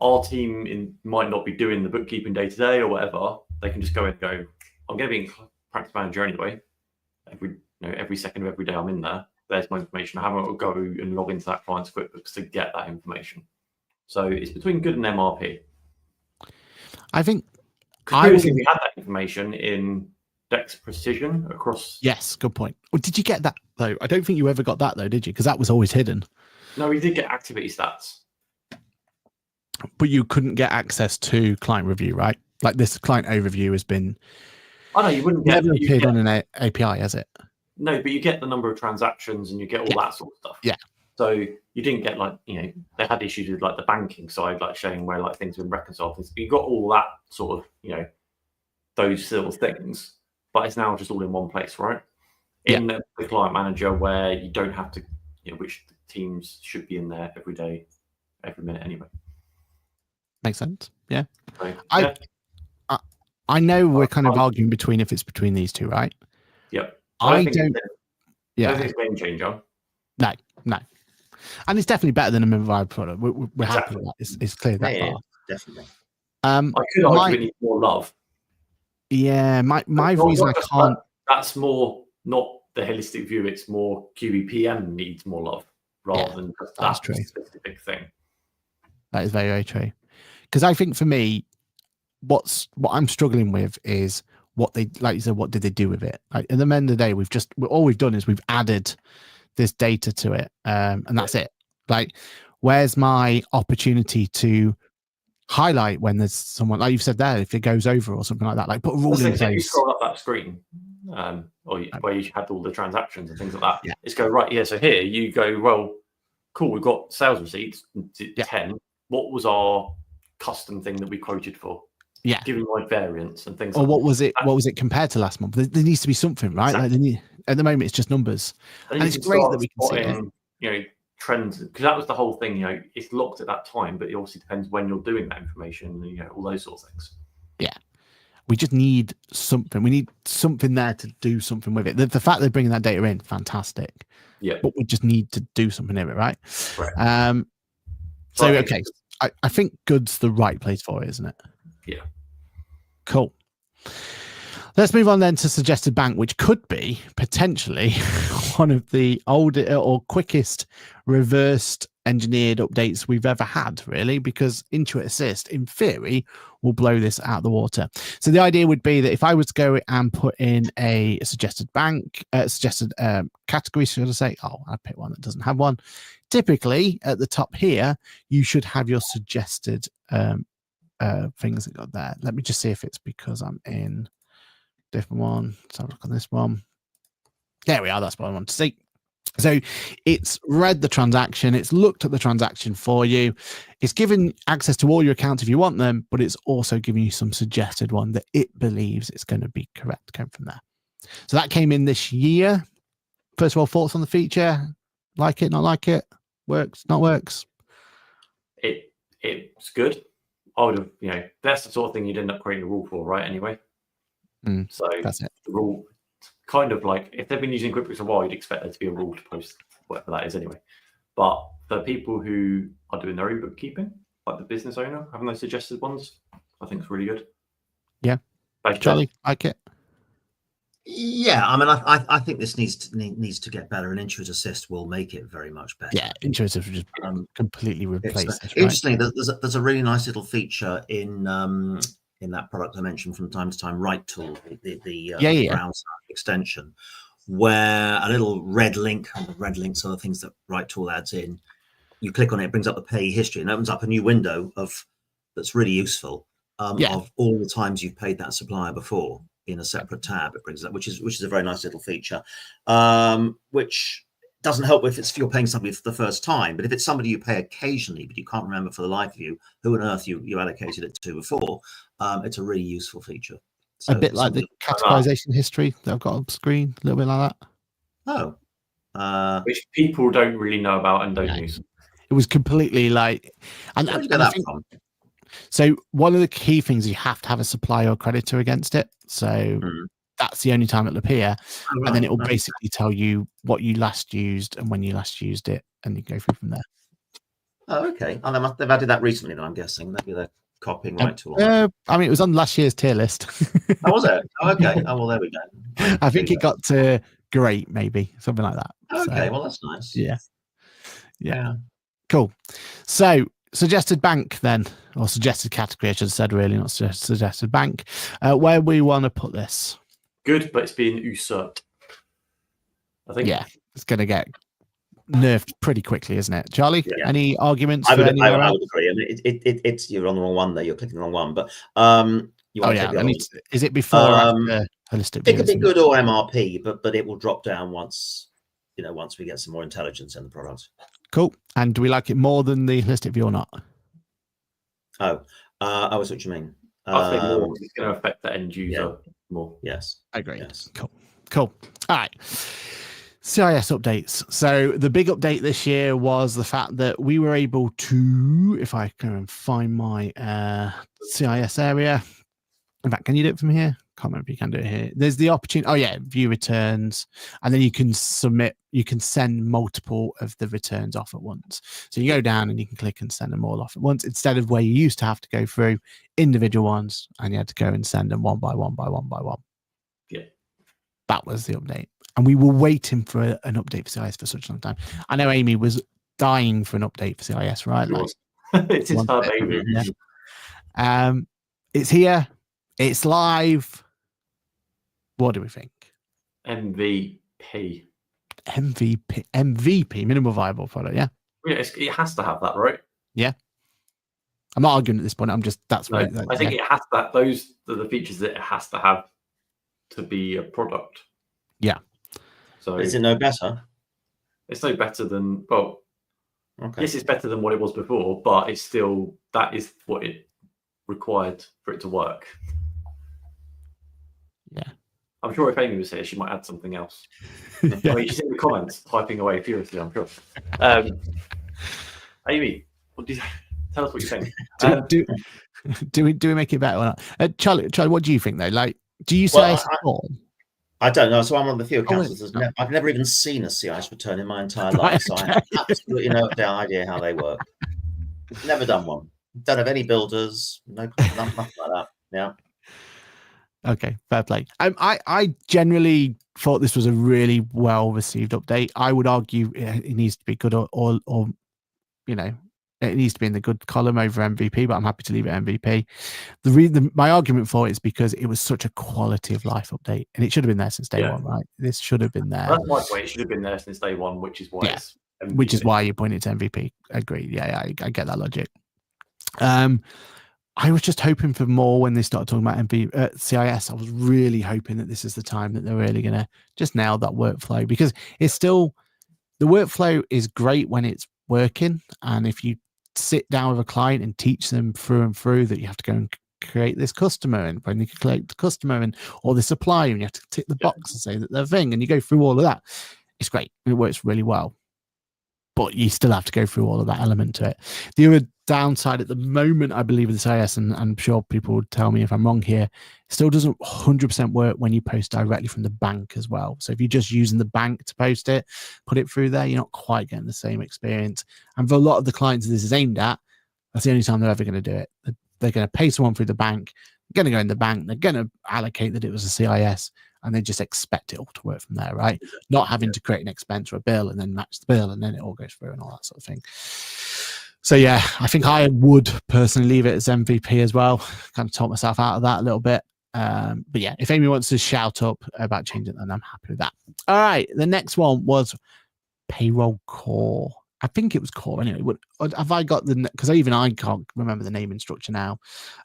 our team might not be doing the bookkeeping day to day or whatever. They can just go and go, I'm going to be in practice manager anyway. Every second of every day I'm in there. There's my information. I haven't got to go and log into that client's QuickBooks to get that information. So it's between good and MRP. I think previously we had that information in Dex Precision across. Yes, good point. Well, did you get that though? I don't think you ever got that though, did you? Because that was always hidden. No, we did get activity stats. But you couldn't get access to client review, right? Like this client overview has been. Oh no, you wouldn't get. Never appeared on an API, has it? No, but you get the number of transactions and you get all that sort of stuff. Yeah. So you didn't get they had issues with like the banking side, like showing where like things have been reconciled. But you got all that sort of those sort of things, but it's now just all in one place, right? In the client manager, where you don't have to, which teams should be in there every day, every minute anyway. Makes sense. Yeah. So, I know we're kind of arguing between if it's between these two, right? Yep. I don't think it's a game changer. No. And it's definitely better than a minimal product. We're happy with that. It's clear that far. Definitely. I could argue it needs more love. Yeah, my reason I can't. That's more not the holistic view. It's more QBPM needs more love rather than just that specific thing. That is very, very true. Because I think for me, what I'm struggling with is what they, like you said, what did they do with it? Like at the end of the day, all we've done is we've added this data to it, and that's it. Like, where's my opportunity to highlight when there's someone, like you've said there, if it goes over or something like that, like put a rule in If you place. scroll up that screen, where you had all the transactions and things like that, Yeah. it's go right. Yeah. So here you go. Well, cool. We've got sales receipts. 10. What was our custom thing that we quoted for? Yeah. Giving my variance and things. Or like what was it? What was it compared to last month? There needs to be something, right? Exactly. Like at the moment, it's just numbers, and it's great that we can see it. Trends, because that was the whole thing. It's locked at that time, but it also depends when you're doing that information. All those sort of things. Yeah. We just need something. We need something there to do something with it. The fact they're bringing that data in, fantastic. Yeah. But we just need to do something with it, right? Right. Okay. I think good's the right place for it, isn't it? Yeah. Cool. Let's move on then to suggested bank, which could be potentially one of the older or quickest reversed engineered updates we've ever had, really, because Intuit Assist, in theory, will blow this out of the water. So the idea would be that if I was to go and put in a suggested bank, suggested category, should I say? Oh, I pick one that doesn't have one. Typically, at the top here, you should have your suggested things that got there. Let me just see if it's because I'm in different one. Let's have a look on this one. There we are. That's what I want to see. So it's read the transaction. It's looked at the transaction for you. It's given access to all your accounts if you want them, but it's also giving you some suggested one that it believes it's going to be correct going from there. So that came in this year. First of all, thoughts on the feature? Like it, not like it? Works, not works? It's good. I would have, that's the sort of thing you'd end up creating a rule for, right? Anyway. So that's it. The rule, kind of like if they've been using QuickBooks a while, you'd expect there to be a rule to post whatever that is anyway. But for people who are doing their own bookkeeping, like the business owner, having those suggested ones, I think it's really good. Yeah. Charlie, like it? Yeah, I mean, I think this needs to get better, and Intuit Assist will make it very much better. Yeah, Intuit will just completely replace this. Interestingly, there's a really nice little feature in that product I mentioned from time to time, Right Tool, the browser extension, where a little red link, and the red links are the things that Right Tool adds in. You click on it, it brings up the pay history, and opens up a new window that's really useful of all the times you've paid that supplier before. In a separate tab, it brings up, which is a very nice little feature, which doesn't help if you're paying somebody for the first time. But if it's somebody you pay occasionally, but you can't remember for the life of you who on earth you allocated it to before, it's a really useful feature. So a bit like the categorization history that I've got on screen, a little bit like that. Which people don't really know about and don't use. It was completely like, and I think, so one of the key things, you have to have a supplier or creditor against it. So that's the only time it'll appear. And then it will basically tell you what you last used and when you last used it, and you go through from there. Oh, okay. And they've added that recently, then I'm guessing. Maybe they're copying Right Tool. I mean, it was on last year's tier list. Oh, was it? Oh, okay. Oh, well, there we go. I think it got to great, maybe something like that. Okay, well, that's nice. Yeah. Cool. So suggested bank then, or suggested category, I should have said, really, not suggested bank. Where we want to put this? Good, but it's being usurped, I think. Yeah, it's going to get nerfed pretty quickly, isn't it? Charlie, any arguments? I would agree. I mean, it's you're on the wrong one there. You're clicking the wrong one, but you want to take the other one. Is it before or after holistic view? It could be good or MRP, but it will drop down once we get some more intelligence in the product. Cool. And do we like it more than the holistic view or not? I was what you mean. I think more because it's going to affect the end user more. Yes, I agree. Yes. Cool. All right. CIS updates. So the big update this year was the fact that we were able to, if I can find my CIS area. In fact, can you do it from here? Can't remember if you can do it here. There's the opportunity. View returns, and then you can send multiple of the returns off at once. So you go down and you can click and send them all off at once, instead of where you used to have to go through individual ones and you had to go and send them one by one by one by one. Yeah, that was the update, and we were waiting for an update for CIS for such a long time. I know Amy was dying for an update for CIS, right? It's his her baby. Yeah. It's here. It's live. What do we think? MVP, minimum viable product. Yeah. Yeah, it has to have that, right? Yeah. I'm not arguing at this point. I'm just that's No, what I think it has to. Those are the features that it has to have to be a product. Yeah. So Is it no better? It's no better than Okay. Yes, it's better than what it was before, but it's still that is what it required for it to work. Yeah. I'm sure if Amy was here, she might add something else. Yeah. I mean, she's in the comments typing away furiously, I'm sure. Amy, what do you tell us what you think? Do we make it better or not? Charlie, what do you think though? Like, do you say I don't know. So I'm one of the few Oh, accountants. I've never even seen a CIS return in my entire Right, life, so I have absolutely no idea how they work. Never done one. Don't have any builders. No, nothing like that. Yeah. Okay, fair play. I generally thought this was a really well received update. I would argue it needs to be good or you know, it needs to be in the good column over MVP, but I'm happy to leave it MVP. My argument for it is because it was such a quality of life update, and it should have been there since day one, right? This should have been there. That's my point. It should have been there since day one, which is why it's MVP. Which is why you pointed to MVP. Agree. Yeah, I get that logic. I was just hoping for more when they started talking about CIS. I was really hoping that this is the time that they're really going to just nail that workflow, because it's still, the workflow is great when it's working. And if you sit down with a client and teach them through and through that you have to go and create this customer, and when you collect the customer and or the supplier, and you have to tick the box and say that they're thing, and you go through all of that, it's great. It works really well. But you still have to go through all of that element to it. The other downside at the moment, I believe, with the CIS, and I'm sure people would tell me if I'm wrong here, still doesn't 100% work when you post directly from the bank as well. So if you're just using the bank to post it, put it through there, you're not quite getting the same experience. And for a lot of the clients this is aimed at, that's the only time they're ever going to do it. They're going to pay someone through the bank, they're going to go in the bank, they're going to allocate that it was a CIS, and they just expect it all to work from there, right? Not having to create an expense or a bill and then match the bill and then it all goes through and all that sort of thing. So yeah, I think I would personally leave it as MVP as well. Kind of talk myself out of that a little bit. But yeah, if Amy wants to shout up about changing it, then I'm happy with that. All right, the next one was Payroll Core. I think it was Core anyway. Have I got the, because even I can't remember the naming structure now.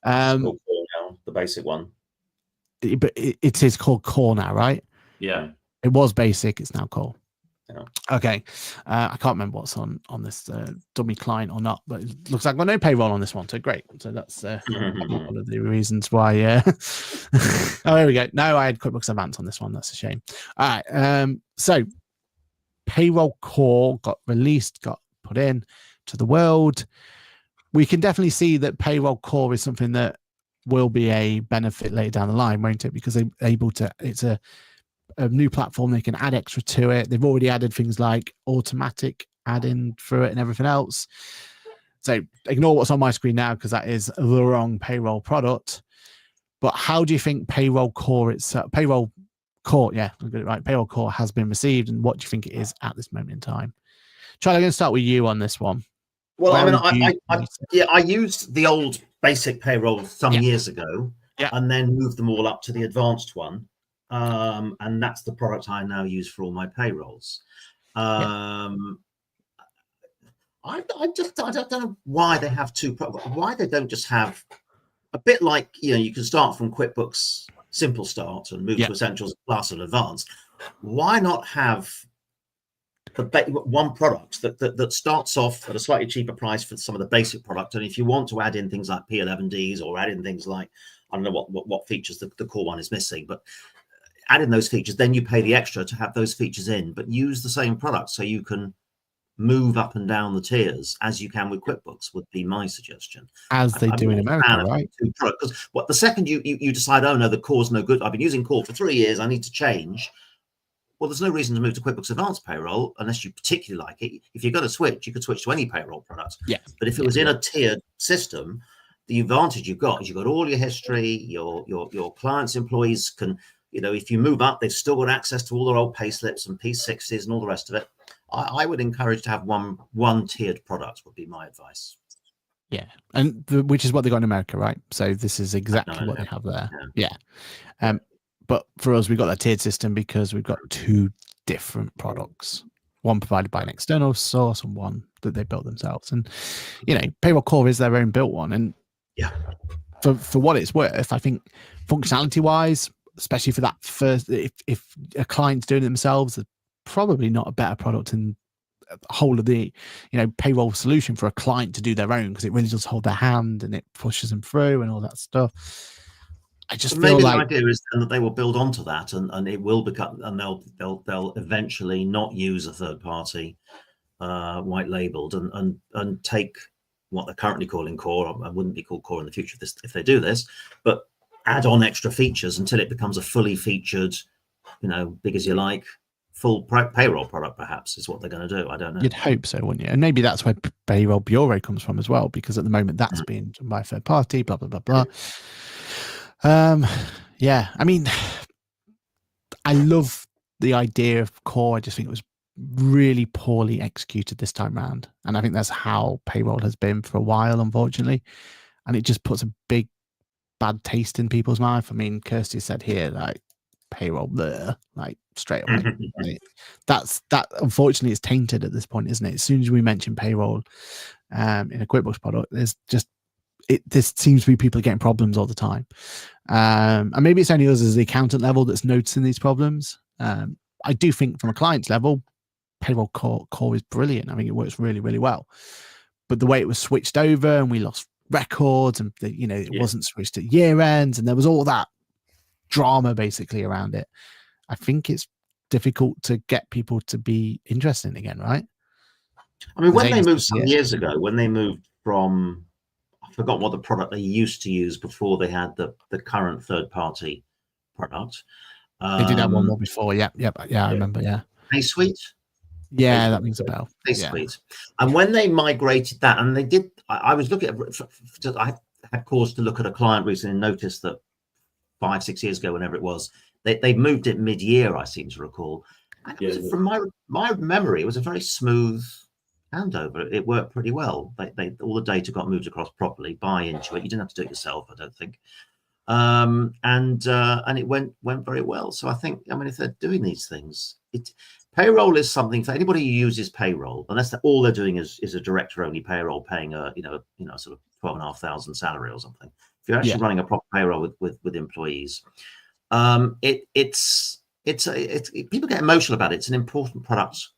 The basic one. But it is called Core now, right? Yeah. It was basic. It's now Core. Yeah. Okay. I can't remember what's on this dummy client or not, but it looks like I've got no payroll on this one. So great. So that's one of the reasons why. Oh, there we go. No, I had QuickBooks Advanced on this one. That's a shame. All right. So Payroll Core got released, got put in to the world. We can definitely see that Payroll Core is something that will be a benefit later down the line, won't it? Because they're able to, it's a new platform, they can add extra to it. They've already added things like automatic add-in through it and everything else. So ignore what's on my screen now, because that is the wrong payroll product. But how do you think Payroll Core itself, Payroll Core, yeah, I got it right, Payroll Core has been received, and what do you think it is at this moment in time? Charlie, I'm going to start with you on this one. Well, I used the old basic payroll some years ago, and then moved them all up to the advanced one. And that's the product I now use for all my payrolls. I don't know why they have two products, why they don't just have a bit like, you can start from QuickBooks Simple Start and move to Essentials Plus and Advanced. Why not have one product that starts off at a slightly cheaper price for some of the basic product, and if you want to add in things like P11Ds or add in things like, I don't know what features the core one is missing, but add in those features, then you pay the extra to have those features in, but use the same product so you can move up and down the tiers as you can with QuickBooks would be my suggestion. As they do in America, right? Because the second you decide, oh no, the core's no good, I've been using core for 3 years, I need to change. Well, there's no reason to move to QuickBooks Advanced Payroll unless you particularly like it. If you're going to switch, you could switch to any payroll product. Yeah. But if it was in a tiered system, the advantage you've got is you've got all your history, your clients' employees can, if you move up, they've still got access to all their old pay slips and P60s and all the rest of it. I would encourage to have one tiered product would be my advice. Yeah. And which is what they got in America, right? So this is exactly what they have there. Yeah. But for us, we've got that tiered system because we've got two different products. One provided by an external source and one that they built themselves. And Payroll Core is their own built one. And Yeah. For what it's worth, I think functionality wise, especially for that first, if a client's doing it themselves, there's probably not a better product in the whole of the payroll solution for a client to do their own, because it really does hold their hand and it pushes them through and all that stuff. I just feel maybe like the idea is that they will build onto that, and it will become, and they'll eventually not use a third party white labeled and take what they're currently calling core. I wouldn't be called core in the future if they do this, but add on extra features until it becomes a fully featured, big as you like, full payroll product, perhaps, is what they're going to do. I don't know. You'd hope so, wouldn't you? And maybe that's where Payroll Bureau comes from as well, because at the moment that's being done by a third party, blah, blah, blah, blah. Yeah, I mean, I love the idea of core. I just think it was really poorly executed this time around. And I think that's how payroll has been for a while, unfortunately. And it just puts a big bad taste in people's mouth. I mean, Kirsty said here, like, payroll there, like, straight away. That unfortunately is tainted at this point, isn't it? As soon as we mention payroll in a QuickBooks product, there's just this seems to be people getting problems all the time. And maybe it's only us as the accountant level that's noticing these problems. I do think from a client's level, payroll core is brilliant. I think it works really, really well. But the way it was switched over and we lost records, and it wasn't switched at year ends, and there was all that drama basically around it. I think it's difficult to get people to be interested in it again, right? I mean, when they moved some years ago, when they moved from, I forgot what the product they used to use before they had the current third-party product. They did have one more before. Yeah, I remember. Yeah, PaySuite. Yeah, that rings a bell. PaySuite. And when they migrated that, and they did, I was looking at, I had cause to look at a client recently and noticed that 5-6 years ago, whenever it was, they moved it mid-year, I seem to recall. And from my memory, it was a very smooth handover. It worked pretty well. All the data got moved across properly. Buy into it. You didn't have to do it yourself, I don't think. And it went very well. So I think, I mean, if they're doing these things, payroll is something for anybody who uses payroll, unless all they're doing is a director-only payroll, paying a sort of 12,500 salary or something. If you're actually running a proper payroll with employees, people get emotional about it. It's an important product,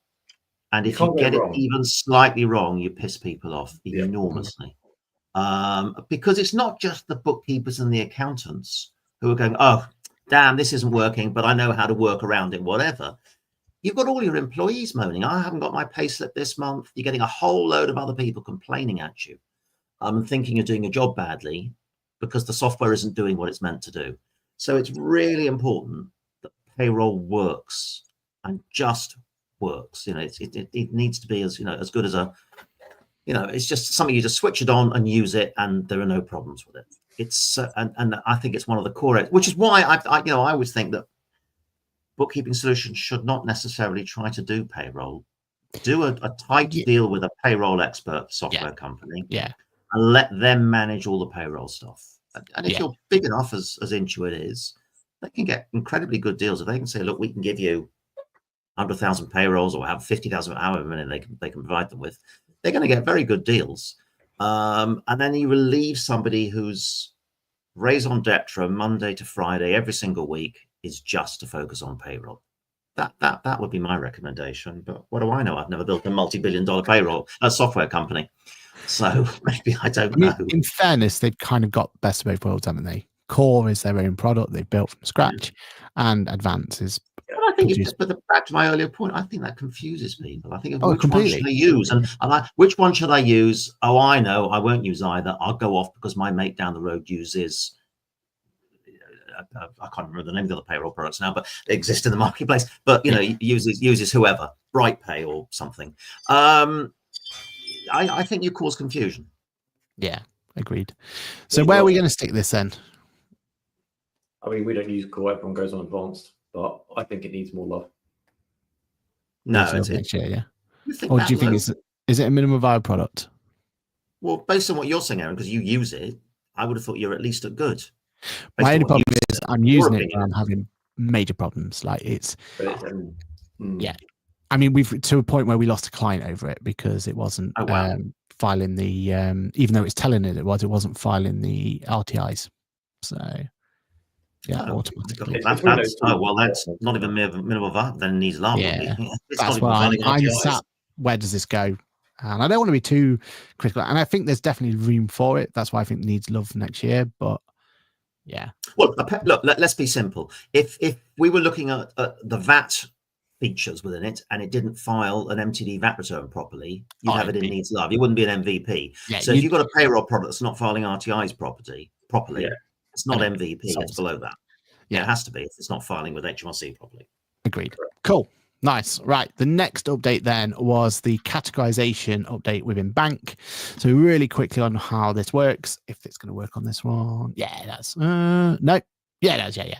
and if you get it even slightly wrong, you piss people off enormously. Because it's not just the bookkeepers and the accountants who are going, oh, damn, this isn't working, but I know how to work around it, whatever. You've got all your employees moaning, I haven't got my pay slip this month. You're getting a whole load of other people complaining at you, thinking you're doing your job badly because the software isn't doing what it's meant to do. So it's really important that payroll works and just works. It needs to be as good as a, it's just something you just switch it on and use it, and there are no problems with it. It's and I think it's one of the core, which is why I always think that bookkeeping solutions should not necessarily try to do payroll. Do a tight deal with a payroll expert software company, and let them manage all the payroll stuff. And if you're big enough, as Intuit is, they can get incredibly good deals. If they can say, look, we can give you 100,000 payrolls or have 50,000, however many they can provide them with, they're going to get very good deals. And then you relieve somebody whose raison d'etre Monday to Friday every single week is just to focus on payroll. That would be my recommendation. But what do I know? I've never built a multi-billion-dollar payroll software company, so maybe I don't know. In fairness, they've kind of got best of both worlds, haven't they? Core is their own product they've built from scratch, and Advance is. But I think, but back to my earlier point, I think that confuses people. I think which one should I use, and which one should I use? Oh, I know, I won't use either. I'll go off because my mate down the road uses. I can't remember the name of the other payroll products now, but they exist in the marketplace. But uses whoever, BrightPay or something. I think you cause confusion. Yeah, agreed. So where are we going to stick this then? I mean, we don't use core. Everyone goes on advanced, but I think it needs more love. No, or do you think is it a minimum viable product? Well, based on what you're saying, Aaron, because you use it, I would have thought you're at least at good. My only problem is I'm using it and I'm having major problems. Like it's. I mean, we've to a point where we lost a client over it because it wasn't filing the even though it's telling it wasn't filing the RTIs. So yeah, automatically. That's not even minimal VAT. Then it needs alarm. Yeah, it's that's not why even I'm RTIs. sat. Where does this go? And I don't want to be too critical. And I think there's definitely room for it. That's why I think it needs love next year. But yeah. Well, look, let's be simple. If we were looking at the VAT features within it and it didn't file an MTD VAT return properly, you'd have it in needs love. You wouldn't be an MVP. Yeah, so if you've got a payroll product that's not filing RTIs properly, Yeah. it's not MVP. It's below that. Yeah, it has to be if it's not filing with HMRC properly. Agreed. Cool. Nice. Right. The next update then was the categorization update within Bank. So really quickly on how this works, if it's going to work on this one. Yeah, that's no. Yeah, it does. Yeah.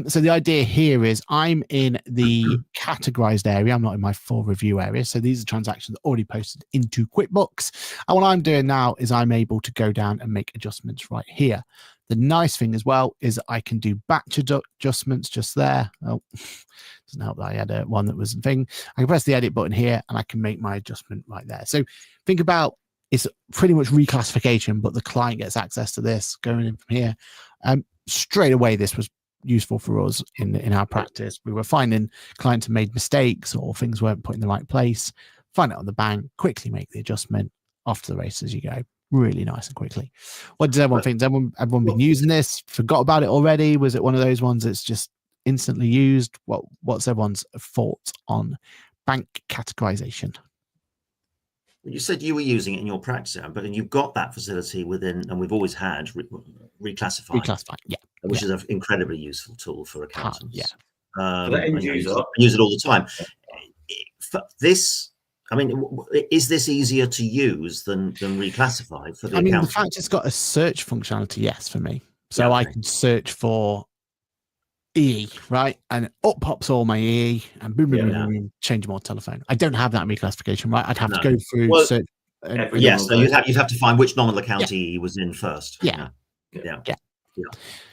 So the idea here is I'm in the categorized area. I'm not in my full review area. So these are transactions already posted into QuickBooks. And what I'm doing now is I'm able to go down and make adjustments right here. The nice thing as well is I can do batch adjustments just there. Oh, doesn't help that I had one that was a thing. I can press the edit button here and I can make my adjustment right there. So think about it's pretty much reclassification, but the client gets access to this going in from here. Straight away, this was useful for us in our practice. We were finding clients had made mistakes or things weren't put in the right place. Find it on the bank, quickly make the adjustment, off to the races you go. Really nice and quickly. What does everyone think? Has everyone been using this? Forgot about it already? Was it one of those ones that's just instantly used? What's everyone's thoughts on bank categorization? You said you were using it in your practice, but you've got that facility within, and we've always had reclassify, yeah, which is an incredibly useful tool for accountants. For the end user, I use it all the time. For this, I mean, is this easier to use than reclassify for the accountant? The fact it's got a search functionality, yes, for me. So I can search for EE, right? And up pops all my EE and boom, change more telephone. I don't have that in reclassification, right? I'd have to go through search. So you'd have to find which nominal account EE was in first. Yeah.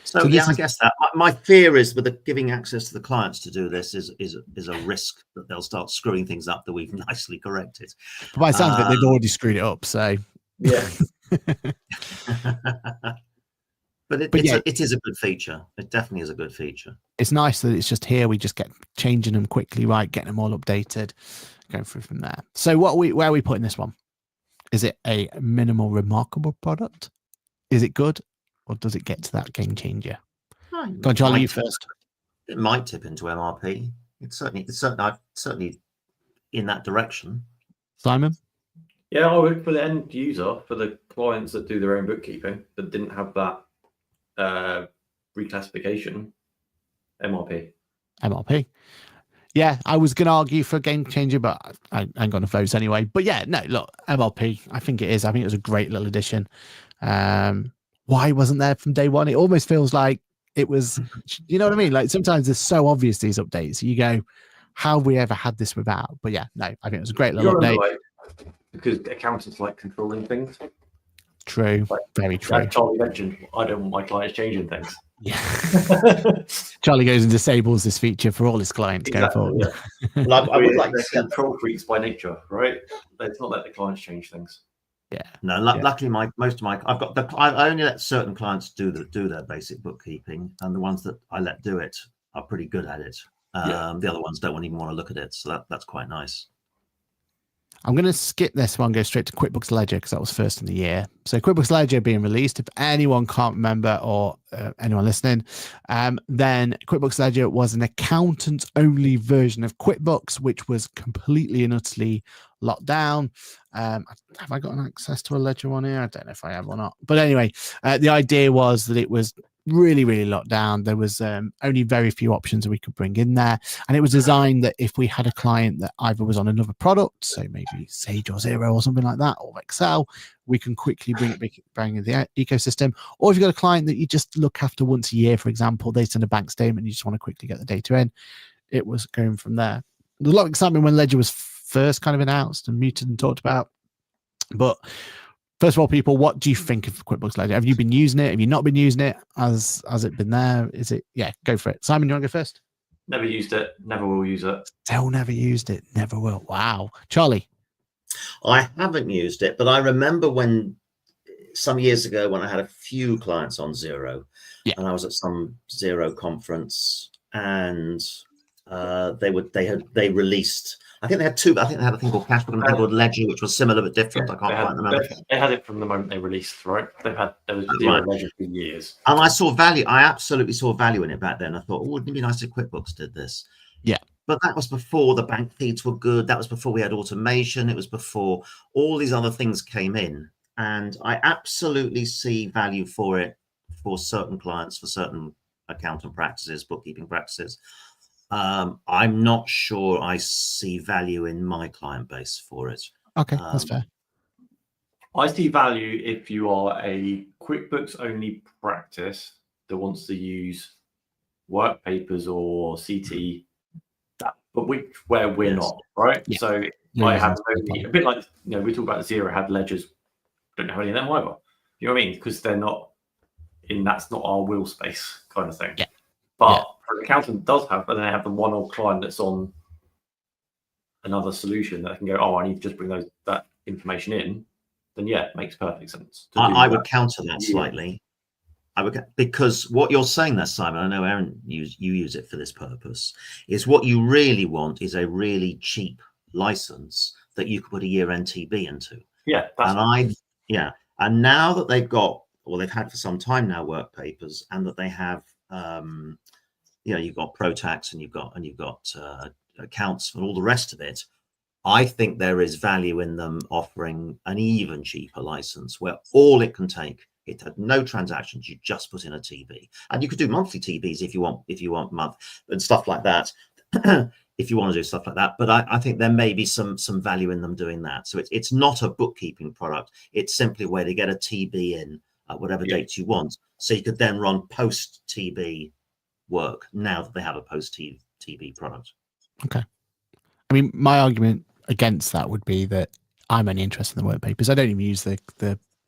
So I guess that my fear is with giving access to the clients to do this is a risk that they'll start screwing things up that we've nicely corrected. But by the sounds of it, they've already screwed it up. So yeah. But it is a good feature. It definitely is a good feature. It's nice that it's just here. We just get changing them quickly, right? Getting them all updated, going through from there. So where are we putting this one? Is it a minimal remarkable product? Is it good? Or does it get to that game changer? Go on, Charlie, you first. It might tip into MRP. It's certainly in that direction. Simon? Yeah, I would for the end user, for the clients that do their own bookkeeping that didn't have that reclassification, MRP. Yeah, I was going to argue for a game changer, but I ain't got no votes anyway. But yeah, no, look, MRP, I think it is. I think it was a great little addition. Why wasn't there from day one? It almost feels like it was, you know what I mean? Like sometimes it's so obvious, these updates. You go, how have we ever had this without? But yeah, no, I think it was a great little update. Because accountants like controlling things. True. Very true. Like Charlie mentioned, I don't want my clients changing things. Yeah. Charlie goes and disables this feature for all his clients going forward. Yeah. Well, I would like to control freaks by nature, right? It's not let the clients change things. Yeah. No, luckily I only let certain clients do their basic bookkeeping, and the ones that I let do it are pretty good at it. The other ones don't even want to look at it, so that's quite nice. I'm going to skip this one, go straight to QuickBooks Ledger because that was first in the year. So QuickBooks Ledger being released, if anyone can't remember or anyone listening, then QuickBooks Ledger was an accountant-only version of QuickBooks, which was completely and utterly locked down. Have I got an access to a ledger one here? I don't know if I have or not. But anyway, the idea was that it was really, really locked down. There was only very few options that we could bring in there. And it was designed that if we had a client that either was on another product, so maybe Sage or Xero or something like that, or Excel, we can quickly bring in the ecosystem. Or if you've got a client that you just look after once a year, for example, they send a bank statement, you just want to quickly get the data in, it was going from there. There's a lot of excitement when Ledger was first kind of announced and muted and talked about. But first of all, people, what do you think of QuickBooks Ledger? Have you been using it? Have you not been using it? Has it been there? Is it? Yeah, go for it. Simon, you want to go first? Never used it. Never will use it. Still never used it. Never will. Wow. Charlie. I haven't used it, but I remember when some years ago when I had a few clients on Xero, and I was at some Xero conference, and they released. I think they had two. I think they had a thing called Cashbook and a thing called Ledger, which was similar but different. I can't quite remember. They had it from the moment they released, right? There was Xero Ledger for years. And I saw value. I absolutely saw value in it back then. I thought, oh, wouldn't it be nice if QuickBooks did this? Yeah. But that was before the bank feeds were good. That was before we had automation. It was before all these other things came in. And I absolutely see value for it for certain clients, for certain accountant practices, bookkeeping practices. I'm not sure I see value in my client base for it. Okay, that's fair. I see value if you are a QuickBooks only practice that wants to use work papers or CT, but where we're not, right? Yeah. So I have only, a bit like, we talk about Xero had ledgers, don't have any of them either. You know what I mean? Because they're not that's not our wheel space kind of thing. Yeah. But an accountant does have, but then they have the one-off client that's on another solution that can go, oh, I need to just bring that information in. Then it makes perfect sense. I would counter that slightly. Because what you're saying there, Simon, I know Aaron, you use it for this purpose, is what you really want is a really cheap license that you could put a year-end TB into. Yeah. And now that they've got, or they've had for some time now, work papers, and that they have, you've got ProTax and you've got accounts and all the rest of it. I think there is value in them offering an even cheaper license where all it can take. It had no transactions. You just put in a TB, and you could do monthly TBs if you want month and stuff like that. If you want to do stuff like that, but I think there may be some value in them doing that. So it's not a bookkeeping product. It's simply a way to get a TB in at whatever dates you want. So you could then run post TB work now that they have a post TB product. Okay. I mean, my argument against that would be that I'm only interested in the work papers. I don't even use the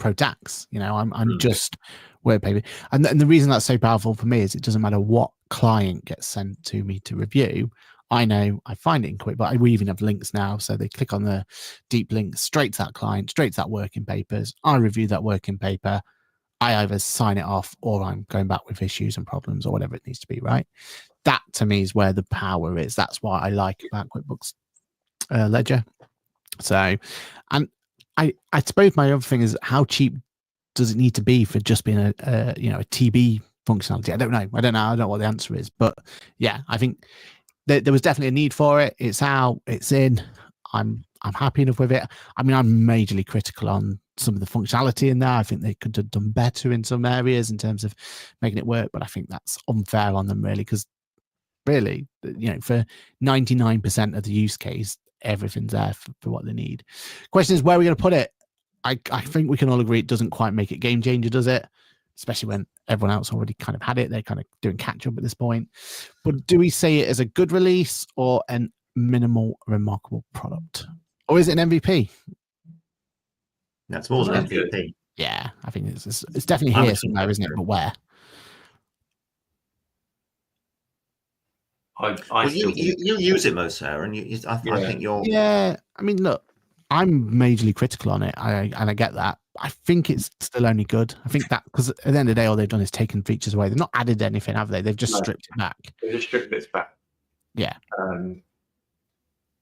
ProTax. I'm just work paper. And the reason that's so powerful for me is it doesn't matter what client gets sent to me to review. I know I find it in QuickBooks. We even have links now. So they click on the deep link straight to that client, straight to that working papers. I review that working paper. I either sign it off or I'm going back with issues and problems or whatever it needs to be, right? That to me is where the power is. That's what I like about QuickBooks Ledger. So, and I suppose my other thing is how cheap does it need to be for just being a TB functionality? I don't know. I don't know what the answer is, but yeah, I think there was definitely a need for it. It's out, it's in. I'm happy enough with it. I mean, I'm majorly critical on some of the functionality in there. I think they could have done better in some areas in terms of making it work, but I think that's unfair on them really, because really, for 99% of the use case, everything's there for what they need. Question is, where are we going to put it? I think we can all agree it doesn't quite make it game changer, does it? Especially when everyone else already kind of had it. They're kind of doing catch up at this point. But do we say it as a good release or an minimal remarkable product? Or is it an MVP? That's more than MVP. Good. Yeah, I think it's definitely here somewhere, isn't it? But where? You use it most, Sarah, and I think you're. Yeah, I mean, look, I'm majorly critical on it, and I get that. I think it's still only good. I think that because at the end of the day, all they've done is taken features away. They've not added anything, have they? They've just stripped it back. They've just stripped bits back. Yeah.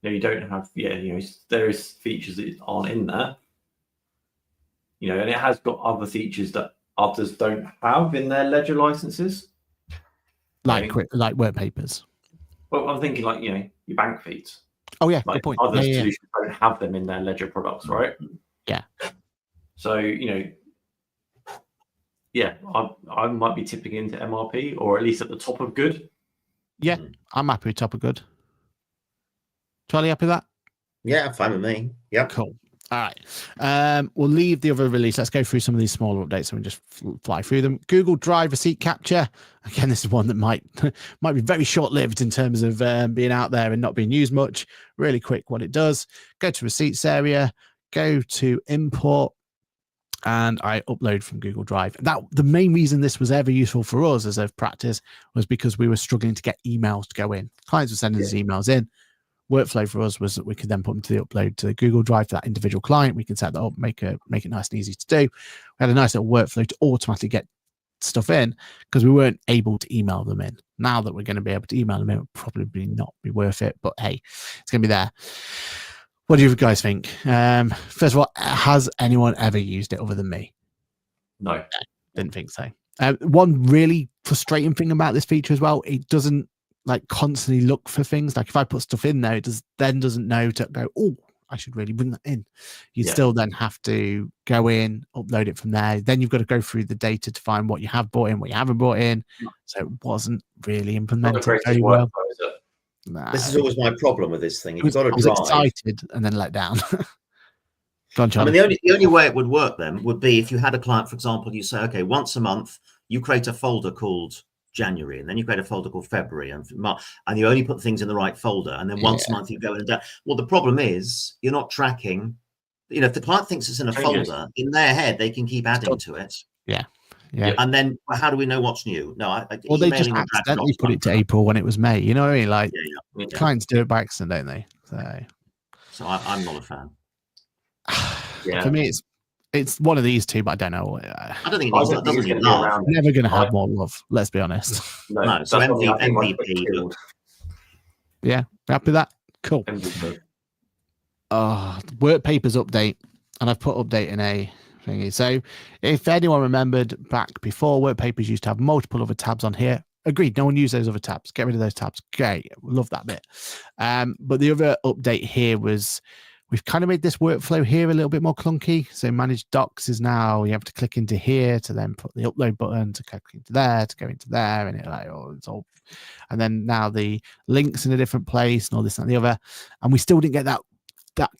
You don't have. There is features that aren't in there. And it has got other features that others don't have in their ledger licenses, like work papers. Well, I'm thinking like your bank feeds. Oh yeah, good point. Other solutions don't have them in their ledger products, right? Yeah. So I might be tipping into MRP or at least at the top of good. Yeah, I'm happy with top of good. Charlie, happy with that? Yeah, fine with me. Yeah, cool. All right. We'll leave the other release. Let's go through some of these smaller updates and we just fly through them. Google Drive receipt capture. Again, this is one that might be very short-lived in terms of being out there and not being used much. Really quick what it does. Go to receipts area, go to import, and I upload from Google Drive. That the main reason this was ever useful for us as a practice was because we were struggling to get emails to go in. Clients were sending us emails in. Workflow for us was that we could then put them to the upload to the Google Drive for that individual client. We can set that up, make it nice and easy to do. We had a nice little workflow to automatically get stuff in because we weren't able to email them in. Now that we're going to be able to email them in, it would probably not be worth it, but hey, it's going to be there. What do you guys think? First of all, has anyone ever used it other than me? No. Didn't think so. One really frustrating thing about this feature as well, it doesn't like constantly look for things. Like if I put stuff in there, it doesn't know to go, oh, I should really bring that in. You still then have to go in, upload it from there. Then you've got to go through the data to find what you have brought in, what you haven't brought in. So it wasn't really implemented very well. Nah, this is always my problem with this thing. You've got to I was drive. excited and then let down. Go on, I mean, the only way it would work then would be if you had a client, for example, you say, okay, once a month, you create a folder called January, and then you create a folder called February and March, and you only put things in the right folder. And then once a month you go in and down. Well, the problem is you're not tracking. You know, if the client thinks it's in a folder, in their head, they can keep adding to it. Yeah. And then how do we know what's new? No, well, they just accidentally put it to April when it was May. You know what I mean? Like clients do it by accident, don't they? So I'm not a fan. For me, it's one of these two, but I don't know. I don't think it doesn't need love. Never going to have more love. Let's be honest. No. So MVP. Yeah, happy with that. Cool. Work papers update, and I've put update in a thingy. So if anyone remembered back before, work papers used to have multiple other tabs on here. Agreed. No one used those other tabs. Get rid of those tabs. Great. Love that bit. But the other update here was we've kind of made this workflow here a little bit more clunky. So manage docs is now you have to click into here to then put the upload button to click into there to go into there, and it's all. And then now the links in a different place and all this and the other. And we still didn't get that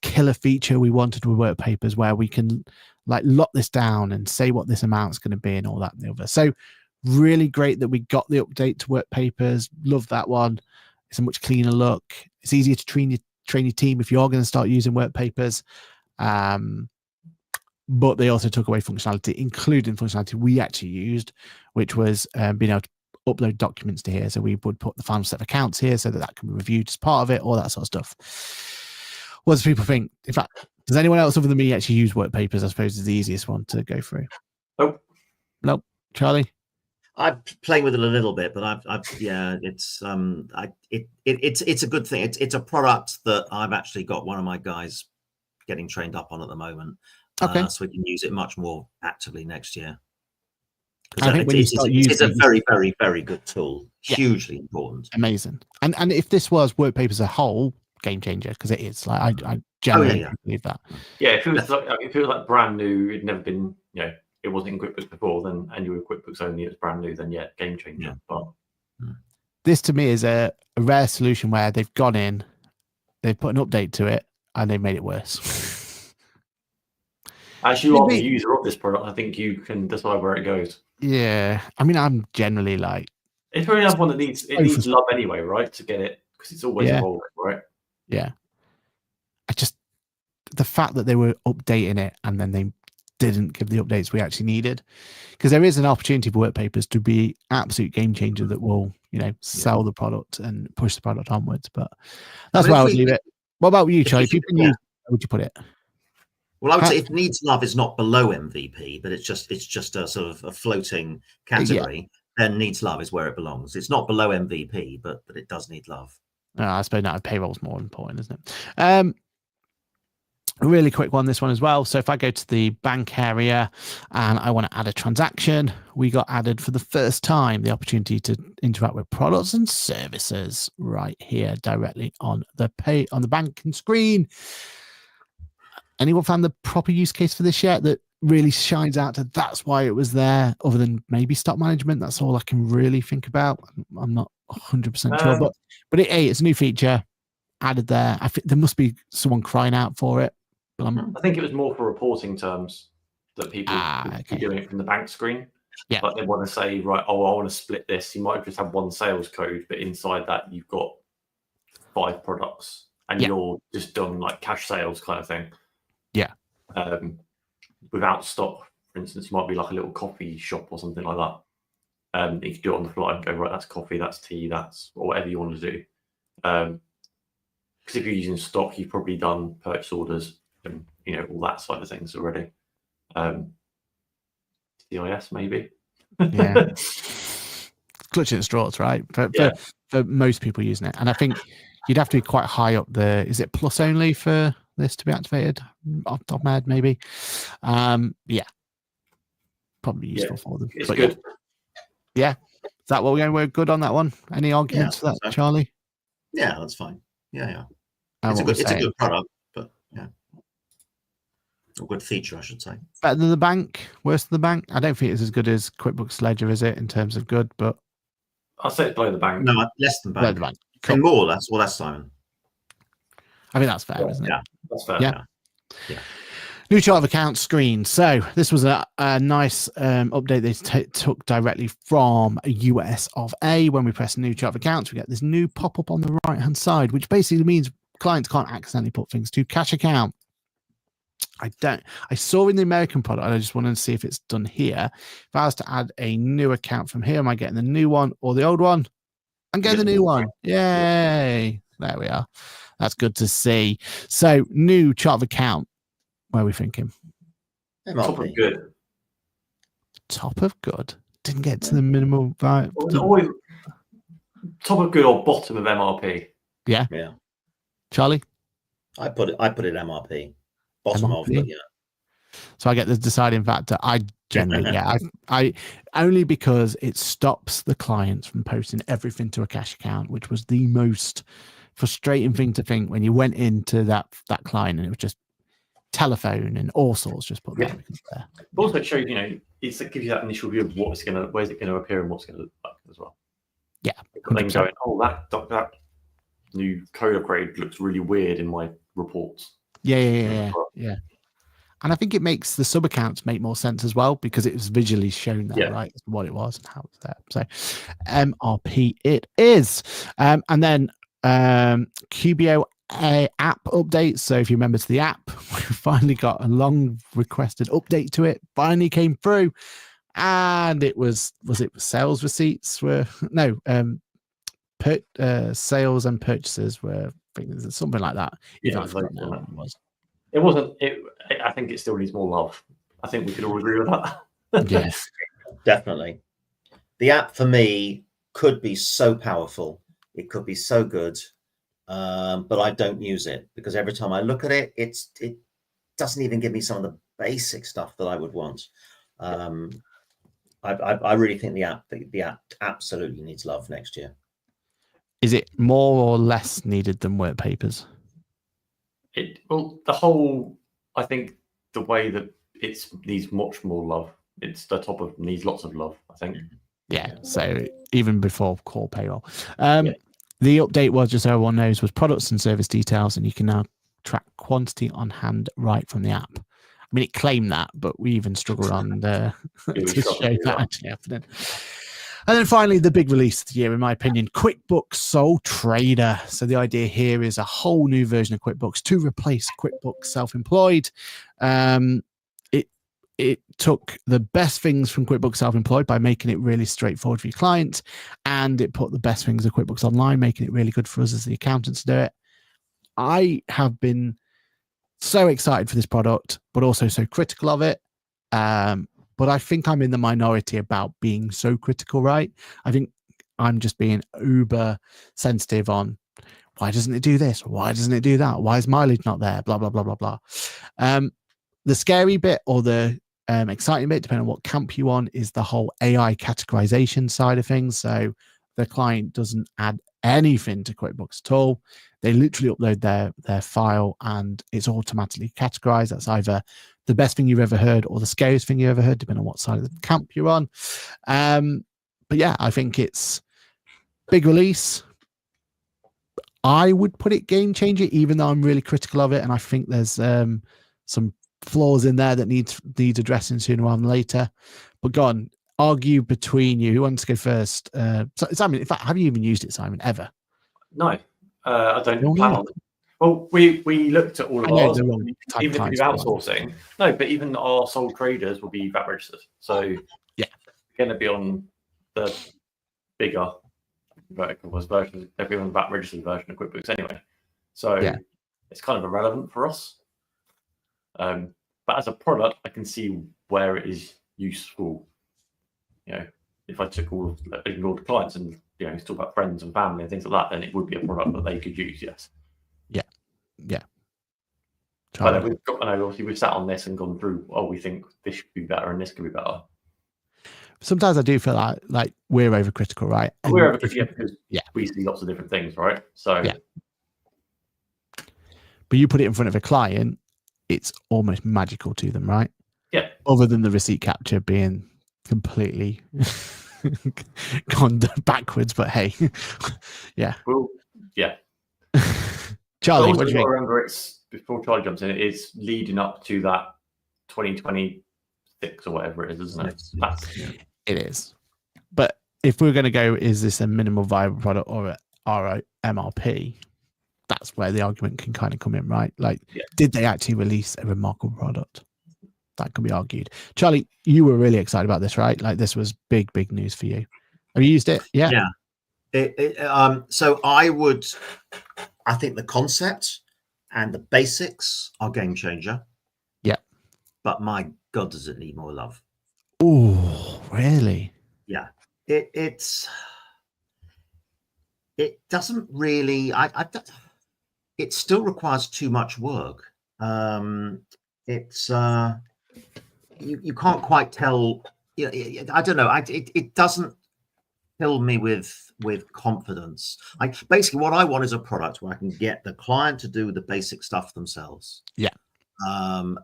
killer feature we wanted with work papers where we can like lock this down and say what this amount's going to be and all that and the other. So really great that we got the update to work papers. Love that one. It's a much cleaner look. It's easier to train your team if you're going to start using work papers. But they also took away functionality, including functionality we actually used, which was being able to upload documents to here. So we would put the final set of accounts here so that can be reviewed as part of it, all that sort of stuff. What do people think? In fact, does anyone else other than me actually use work papers? I suppose is the easiest one to go through. Nope. Charlie? I'm playing with it a little bit, but it's a good thing. It's a product that I've actually got one of my guys getting trained up on at the moment. Okay. So we can use it much more actively next year. I think it's a very, very, very good tool. Hugely important. Amazing. And if this was work papers as a whole, game changer, because it is. Like I genuinely believe that. Yeah, if it was like brand new, it'd never been, it wasn't in QuickBooks before, then, and you were QuickBooks only, it's brand new, then game changer. Yeah. But this to me is a rare solution where they've gone in, they've put an update to it, and they made it worse. As you are the user of this product, I think you can decide where it goes. Yeah, I mean, I'm generally like, it's really enough one that needs love anyway, right? To get it, because it's always evolving, right? Yeah. The fact that they were updating it and then they didn't give the updates we actually needed, because there is an opportunity for work papers to be absolute game changer that will, sell the product and push the product onwards. But that's why I would leave it. What about you, Charlie? If you can use, where would you put it? Well, I would say if needs love is not below MVP, but it's just a sort of a floating category, then needs love is where it belongs. It's not below MVP, but it does need love. I suppose now payroll is more important, isn't it? A really quick one, this one as well. So if I go to the bank area and I want to add a transaction, we got added for the first time the opportunity to interact with products and services right here directly on the banking screen. Anyone found the proper use case for this yet that really shines out to that's why it was there, other than maybe stock management? That's all I can really think about. I'm not 100% sure, but it's a new feature added there. I think there must be someone crying out for it. But I think it was more for reporting terms that people are doing it from the bank screen. Yeah, like they want to say, right, I want to split this. You might just have one sales code, but inside that you've got 5 products, and you're just done like cash sales kind of thing. Yeah, without stock for instance, you might be like a little coffee shop or something like that. You can do it on the fly and go, right, that's coffee, that's tea, that's or whatever you want to do. Because if you're using stock, you've probably done purchase orders and all that side of things already. CIS maybe. Yeah. Clutching at straws, right? For most people using it. And I think you'd have to be quite high up there. Is it plus only for this to be activated? Off the top of my head, maybe. Yeah. Probably useful for them. It's but good. Yeah. Is that what we're good on that one? Any arguments for that, so. Charlie? Yeah, that's fine. Yeah. It's a good product, but yeah. A good feature, I should say. Better than the bank? Worse than the bank? I don't think it's as good as QuickBooks Ledger, is it, in terms of good, but I'll say it's below the bank. No, less than bank. below the bank. Cool. And more, that's Simon. I think that's fair, isn't it? Yeah, That's fair. Yeah. New chart of account screen. So this was a nice update they took directly from US of A. When we press new chart of accounts, we get this new pop-up on the right-hand side, which basically means clients can't accidentally put things to cash account. I saw in the American product, and I just wanted to see if it's done here. If I was to add a new account from here, am I getting the new one or the old one? I'm getting the new one. Yay. There we are. That's good to see. So new chart of account. Where are we thinking? Top of good. Top of good. Didn't get to the minimal. Right. Always top of good or bottom of MRP. Yeah. Charlie? I put it MRP. Bottom MRP? of, but yeah. So I get the deciding factor. I generally, I only because it stops the clients from posting everything to a cash account, which was the most frustrating thing to think when you went into that client and it was just telephone and all sorts just put there. But also it shows, it gives you that initial view of where's it going to appear and what's going to look like as well. Yeah. Then going, that new code upgrade looks really weird in my reports. Yeah. And I think it makes the sub accounts make more sense as well because it was visually shown there, right? What it was and how it's there. So MRP it is. And then QBO app update. So if you remember to the app, we finally got a long requested update to it. Finally came through, and it was it sales receipts were sales and purchases were something like that. Yeah, it wasn't. I think it still needs more love. I think we could all agree with that. Yes, definitely. The app for me could be so powerful. It could be so good. But I don't use it because every time I look at it, it doesn't even give me some of the basic stuff that I would want. I really think the app absolutely needs love next year. Is it more or less needed than work papers? I think the way that it needs much more love. It's the top of needs lots of love, I think. Yeah. So even before core payroll. The update was, just so everyone knows, was products and service details, and you can now track quantity on hand right from the app. I mean, it claimed that, but we even struggled on to show that actually happening. And then finally, the big release of the year, in my opinion, QuickBooks Sole Trader. So the idea here is a whole new version of QuickBooks to replace QuickBooks Self-Employed. It took the best things from QuickBooks Self-Employed by making it really straightforward for your client, and it put the best things of QuickBooks Online, making it really good for us as the accountants to do it. I have been so excited for this product, but also so critical of it. But I think I'm in the minority about being so critical, right? I think I'm just being uber sensitive on why doesn't it do this? Why doesn't it do that? Why is mileage not there? Blah, blah, blah, blah, blah. The scary bit or the exciting bit, depending on what camp you on, is the whole AI categorization side of things. So the client doesn't add anything to QuickBooks at all. They literally upload their file and it's automatically categorized. That's either the best thing you've ever heard or the scariest thing you've ever heard, depending on what side of the camp you're on. But yeah, I think it's big release. I would put it game changer, even though I'm really critical of it. And I think there's some flaws in there that needs addressing sooner rather than later. But go on, argue between you. Who wants to go first? So, Simon, in fact, have you even used it, Simon, ever? No, I don't plan on it. Well, we looked at all of I know ours. the wrong type Even of if we do clients we want. outsourcing, no, but even our sole traders will be VAT registered. So Yeah. going to be on the bigger version. They'll be on the VAT registered version of QuickBooks anyway. So Yeah. it's kind of irrelevant for us. But as a product, I can see where it is useful. You know, if I took all the clients and talk about friends and family and things like that, then it would be a product that they could use. Yes. Yeah. But obviously we've sat on this and gone through. Oh, we think this should be better and this could be better. Sometimes I do feel like we're overcritical, right? And we're overcritical because yeah, we see lots of different things, right? So yeah. But you put it in front of a client, it's almost magical to them, right? Yeah. Other than the receipt capture being completely gone backwards, but hey, yeah. Well, yeah. Charlie, what do you think? Remember, it's before Charlie jumps in. It is leading up to that 2026 or whatever it is, isn't it? It is. But if we're going to go, is this a minimal viable product or a MRP? That's where the argument can kind of come in, right? Like, did they actually release a remarkable product? That can be argued. Charlie, you were really excited about this, right? Like, this was big news for you. Have you used it? Yeah. Yeah. So I think the concept and the basics are game changer. Yeah. But my God, does it need more love? Oh, really? Yeah. It doesn't really. It still requires too much work. It's you can't quite tell. I don't know. It doesn't fill me with confidence. Basically what I want is a product where I can get the client to do the basic stuff themselves. Yeah. And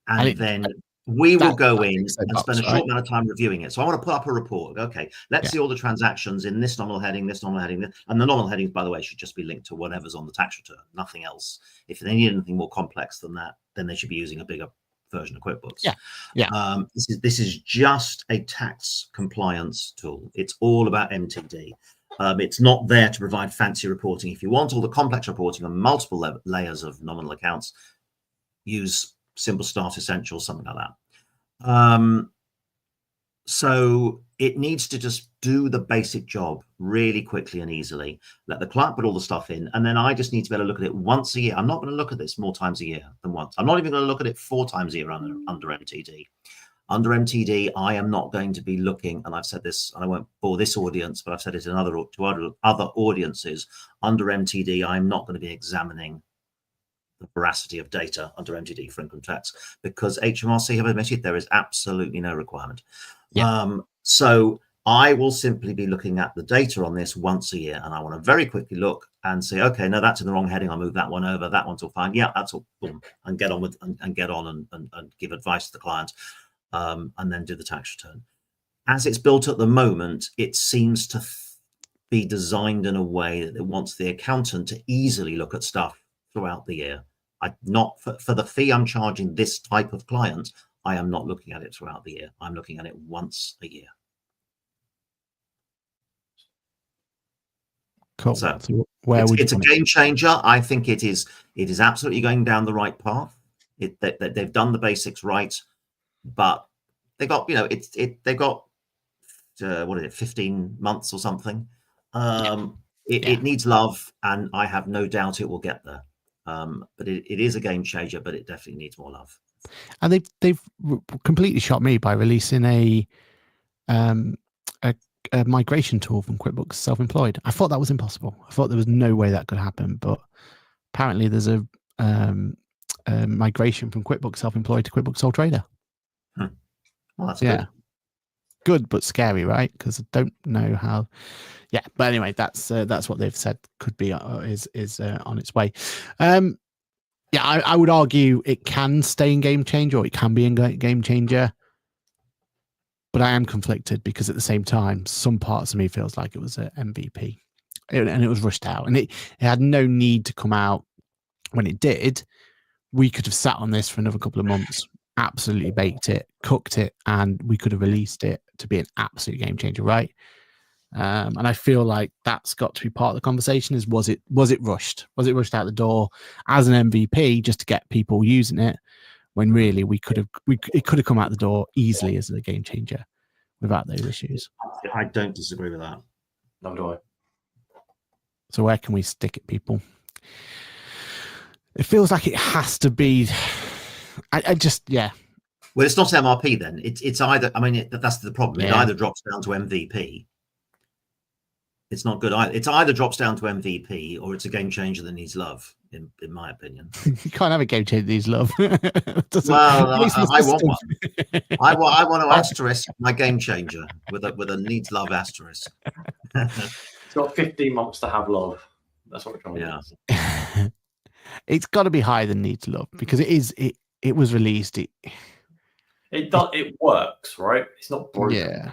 then we will go in and spend a short amount of time reviewing it. So I want to put up a report. Okay, let's see all the transactions in this nominal heading, and the nominal headings, by the way, should just be linked to whatever's on the tax return, nothing else. If they need anything more complex than that, then they should be using a bigger version of QuickBooks. Yeah. This is just a tax compliance tool. It's all about MTD. It's not there to provide fancy reporting. If you want all the complex reporting on multiple layers of nominal accounts, use Simple Start Essentials, something like that. So it needs to just do the basic job really quickly and easily. Let the client put all the stuff in, and then I just need to be able to look at it once a year. I'm not going to look at this more times a year than once. I'm not even going to look at it 4 times a year under MTD. Under MTD, I am not going to be looking, and I've said this, and I won't bore this audience, but I've said it in other audiences. Under MTD, I'm not going to be examining the veracity of data under MTD for income tax, because HMRC have admitted there is absolutely no requirement. So I will simply be looking at the data on this once a year, and I want to very quickly look and say, okay, no, that's in the wrong heading. I'll move that one over. That one's all fine. Yeah, that's all. Boom, and get on with and get on and give advice to the client, and then do the tax return. As it's built at the moment, it seems to be designed in a way that it wants the accountant to easily look at stuff throughout the year. Not for the fee I'm charging this type of client, I am not looking at it throughout the year. I'm looking at it once a year. Cool. So it's a game changer. I think it is absolutely going down the right path. They've done the basics right, but they got they've got what is it, 15 months or something. It needs love, and I have no doubt it will get there. But it is a game changer, but it definitely needs more love. And they've completely shot me by releasing a migration tool from QuickBooks Self-Employed. I thought that was impossible. I thought there was no way that could happen, but apparently there's a migration from QuickBooks Self-Employed to QuickBooks Sole Trader. Well, that's good, but scary, right? Because I don't know how. Yeah, but anyway, that's what they've said could be is on its way. I would argue it can stay in game changer, or it can be in game changer. But I am conflicted because at the same time, some parts of me feels like it was an MVP, and it was rushed out, and it had no need to come out when it did. We could have sat on this for another couple of months, absolutely baked it, cooked it, and we could have released it to be an absolute game changer, right? And I feel like that's got to be part of the conversation. Is was it rushed? Was it rushed out the door as an MVP just to get people using it? When really it could have come out the door easily as a game changer without those issues. I don't disagree with that. Neither do I. So where can we stick it, people? It feels like it has to be. I just, yeah. Well, it's not MRP then. It's either. I mean, that's the problem. Yeah. It either drops down to MVP. It's not good either. It's either drops down to MVP or it's a game changer that needs love, in my opinion. You can't have a game changer that needs love. Well, I want one. I want to asterisk my game changer with a needs love asterisk. It's got 15 months to have love. That's what we're trying to do. It's got to be higher than needs love because it was released. It works, right? It's not broken. Yeah.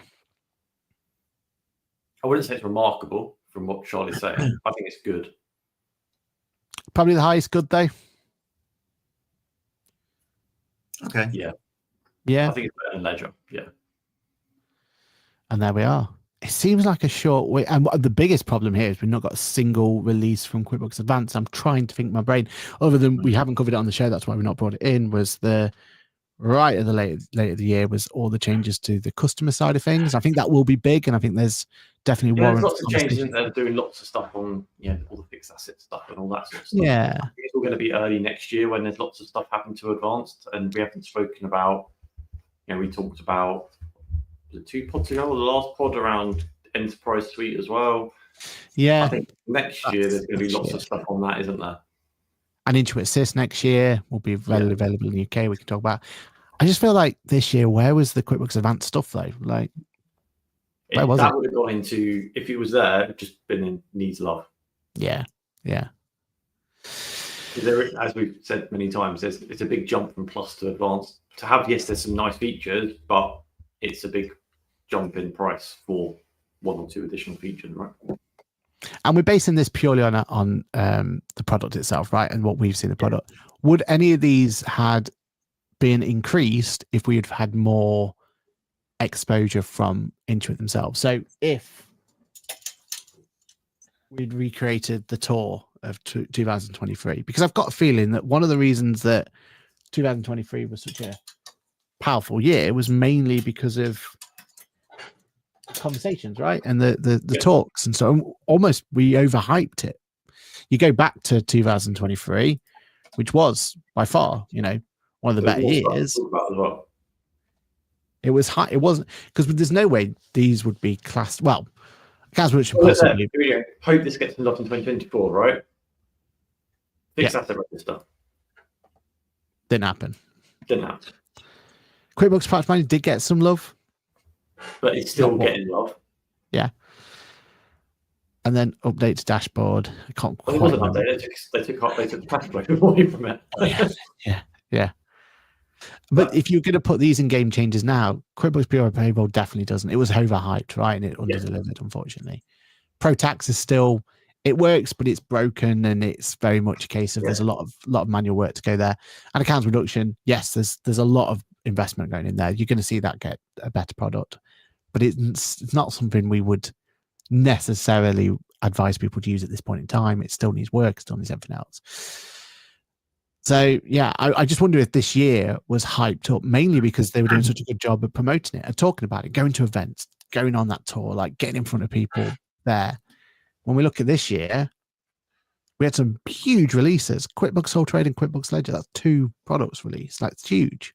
I wouldn't say it's remarkable from what Charlie's saying. I think it's good. Probably the highest good though. Okay. Yeah. Yeah. I think it's better than Ledger. Yeah. And there we are. It seems like a short way. And the biggest problem here is we've not got a single release from QuickBooks Advanced. I'm trying to think my brain, other than we haven't covered it on the show. That's why we've not brought it in. Was the right at the late of the year was all the changes to the customer side of things. I think that will be big, and I think there's definitely there's lots of changes in there, doing lots of stuff on all the fixed asset stuff and all that sort of stuff. Yeah, I think it's all going to be early next year when there's lots of stuff happening to Advanced, and we haven't spoken about. We talked about the 2 pods ago, or the last pod around Enterprise Suite as well. Yeah, I think next year there's going to be lots of stuff on that, isn't there? And Intuit Assist next year will be readily available in the UK. We can talk about. I just feel like this year, where was the QuickBooks Advanced stuff though? Like, where was that it? would have gone into, if it was there, it'd just been in needs love. Yeah. There, as we've said many times, it's a big jump from Plus to Advanced. To have, yes, there's some nice features, but it's a big jump in price for 1 or 2 additional features, right? And we're basing this purely on the product itself, right? And what we've seen the product. Would any of these had been increased if we had had more exposure from Intuit themselves? So if we'd recreated the tour of 2023, because I've got a feeling that one of the reasons that 2023 was such a powerful year was mainly because of conversations, right? And the talks, and so almost we overhyped it. You go back to 2023, which was by far, one of the better years. It was high. It wasn't, because there's no way these would be classed. Well, accounts should possibly. Hope this gets unlocked in 2024, right? Fixed asset register. Didn't happen. QuickBooks Patch Manager did get some love, but it's still getting love. Yeah. And then update to dashboard. I can't quite. It wasn't updated. They took the cash flow away from it. Yeah. But if you're going to put these in game changers now, QuickBooks Bureau Payroll definitely doesn't. It was overhyped, right? And it underdelivered, unfortunately. Pro Tax is still, it works, but it's broken, and it's very much a case of there's a lot of manual work to go there. And accounts reduction, yes, there's a lot of investment going in there. You're going to see that get a better product, but it's not something we would necessarily advise people to use at this point in time. It still needs work, still needs everything else. So yeah, I just wonder if this year was hyped up mainly because they were doing such a good job of promoting it and talking about it, going to events, going on that tour, like getting in front of people there. When we look at this year, we had some huge releases. QuickBooks Sole Trade and QuickBooks Ledger, that's 2 products released. Like, it's huge.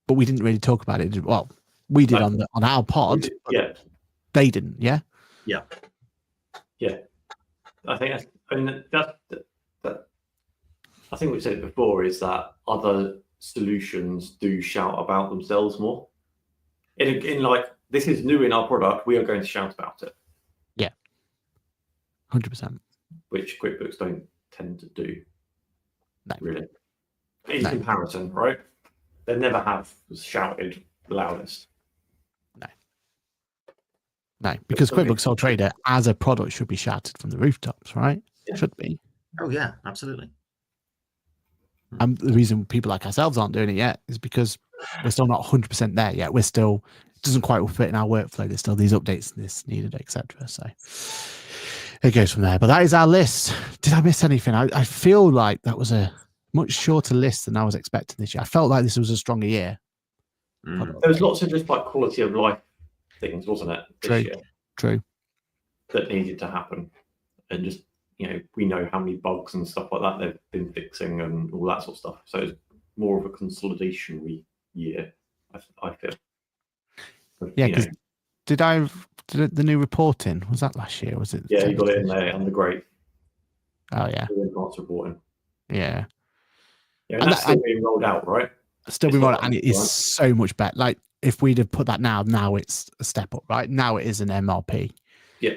But we didn't really talk about it. Well, we did on our pod. Yeah. They didn't, yeah? Yeah. I think I think we've said it before, is that other solutions do shout about themselves more. In like, this is new in our product, we are going to shout about it. Yeah. 100%. Which QuickBooks don't tend to do. No. Really. In comparison, right? They never have shouted the loudest. No, because QuickBooks Sole Trader as a product should be shouted from the rooftops, right? Yeah. Should be. Oh yeah, absolutely. And the reason people like ourselves aren't doing it yet is because we're still not 100% there yet. We're still doesn't quite fit in our workflow. There's still these updates this needed, etc. So it goes from there. But that is our list. Did I miss anything? I feel like that was a much shorter list than I was expecting this year. I felt like this was a stronger year. There was lots of just like quality of life things, wasn't it? This year True. That needed to happen, and just we know how many bugs and stuff like that they've been fixing and all that sort of stuff. So it's more of a consolidation year, I feel. Yeah, because did the new reporting, was that last year? Was it? Yeah, you got it in there on the great. Oh yeah. Enhanced reporting. Yeah. Yeah, and that's still being rolled out, right? Still being rolled out, and it is so much better. Like if we'd have put that now it's a step up, right? Now it is an MRP. Yeah.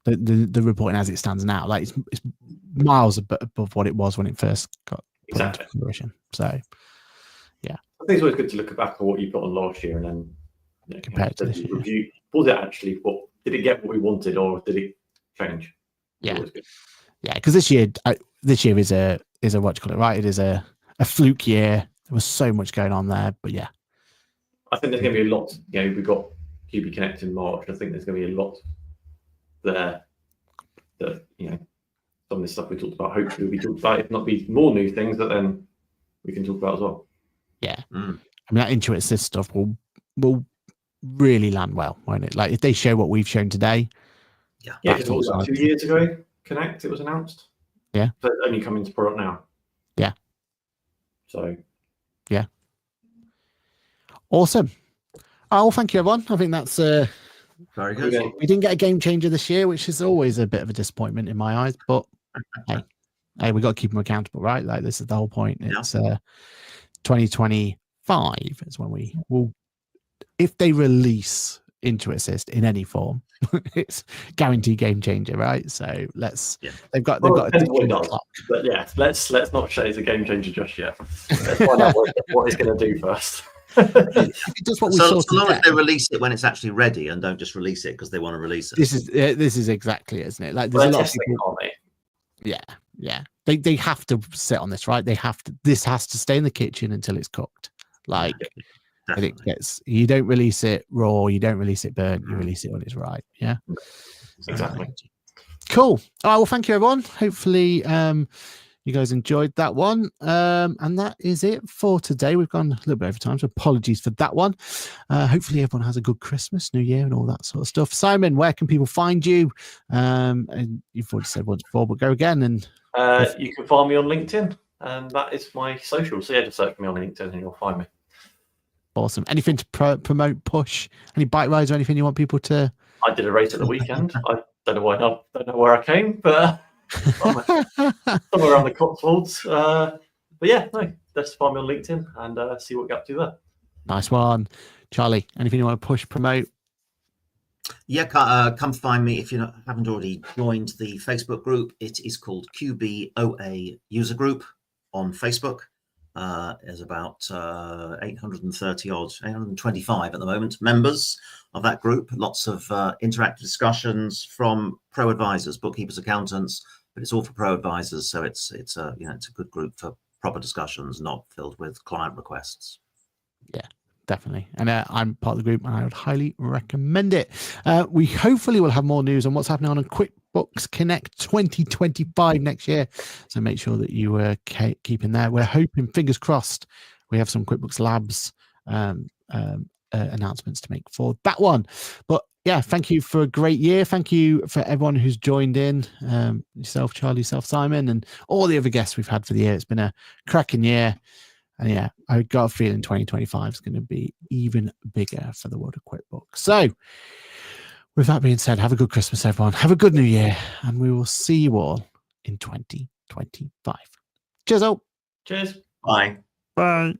The reporting as it stands now, like it's miles above what it was when it first got put into fruition. So, yeah, I think it's always good to look back at what you put on last year and then compare it to this year. Review. Was it actually did it get what we wanted, or did it change? Yeah, yeah, because this year is a what you call it, right? It is a fluke year. There was so much going on there, but yeah, I think there's going to be a lot. We've got QB Connect in March. I think there's going to be a lot there that some of the stuff we talked about. Hopefully, we talked about, if not be more new things that then we can talk about as well. Yeah, I mean that Intuit Assist stuff will really land well, won't it? Like if they show what we've shown today. Yeah, it was about 2 years ago. Connect, it was announced. Yeah, but only coming to product now. Yeah. So. Yeah. Awesome. Oh, well, thank you, everyone. I think that's very good. We didn't get a game changer this year, which is always a bit of a disappointment in my eyes. But hey, we got to keep them accountable, right? Like this is the whole point. It's 2025 is when we will, if they release Intuit Assist in any form, it's guaranteed game changer, right? So they've got a clock. But yeah, let's not say it's a game changer just yet. Let's find out what it's going to do first. It does what we so long as they release it when it's actually ready and don't just release it because they want to release it. This is exactly it, isn't it? Like there's a lot of people. Yeah. They have to sit on this, right? This has to stay in the kitchen until it's cooked. Like you don't release it raw, you don't release it burnt, you release it when it's right. Yeah. Exactly. Cool. All right, well, thank you, everyone. Hopefully you guys enjoyed that one. And that is it for today. We've gone a little bit over time, so apologies for that one. Hopefully everyone has a good Christmas, New Year, and all that sort of stuff. Simon, where can people find you? And you've already said once before, but go again. And you can find me on LinkedIn, and that is my social. So just search me on LinkedIn and you'll find me. Awesome. Anything to promote, push, any bike rides or anything you want people to? I did a race at the weekend. I don't know where I came, but somewhere around the Cotswolds. But yeah, no, just find me on LinkedIn and see what we get up to there. Nice one. Charlie, anything you want to push, promote? Yeah, come find me if you haven't already joined the Facebook group. It is called QBOA User Group on Facebook. There's about 825 at the moment members of that group. Lots of interactive discussions from pro advisors, bookkeepers, accountants, but it's all for pro advisors. So it's a good group for proper discussions, not filled with client requests. Yeah, definitely. And I'm part of the group and I would highly recommend it. We hopefully will have more news on what's happening on QuickBooks Connect 2025 next year. So make sure that you keep in there. We're hoping, fingers crossed, we have some QuickBooks Labs announcements to make for that one. But yeah, thank you for a great year. Thank you for everyone who's joined in, yourself, Charlie, yourself, Simon, and all the other guests we've had for the year. It's been a cracking year. And yeah, I got a feeling 2025 is going to be even bigger for the world of QuickBooks. So with that being said, have a good Christmas, everyone. Have a good New Year, and we will see you all in 2025. Cheers, all. Cheers. Bye. Bye.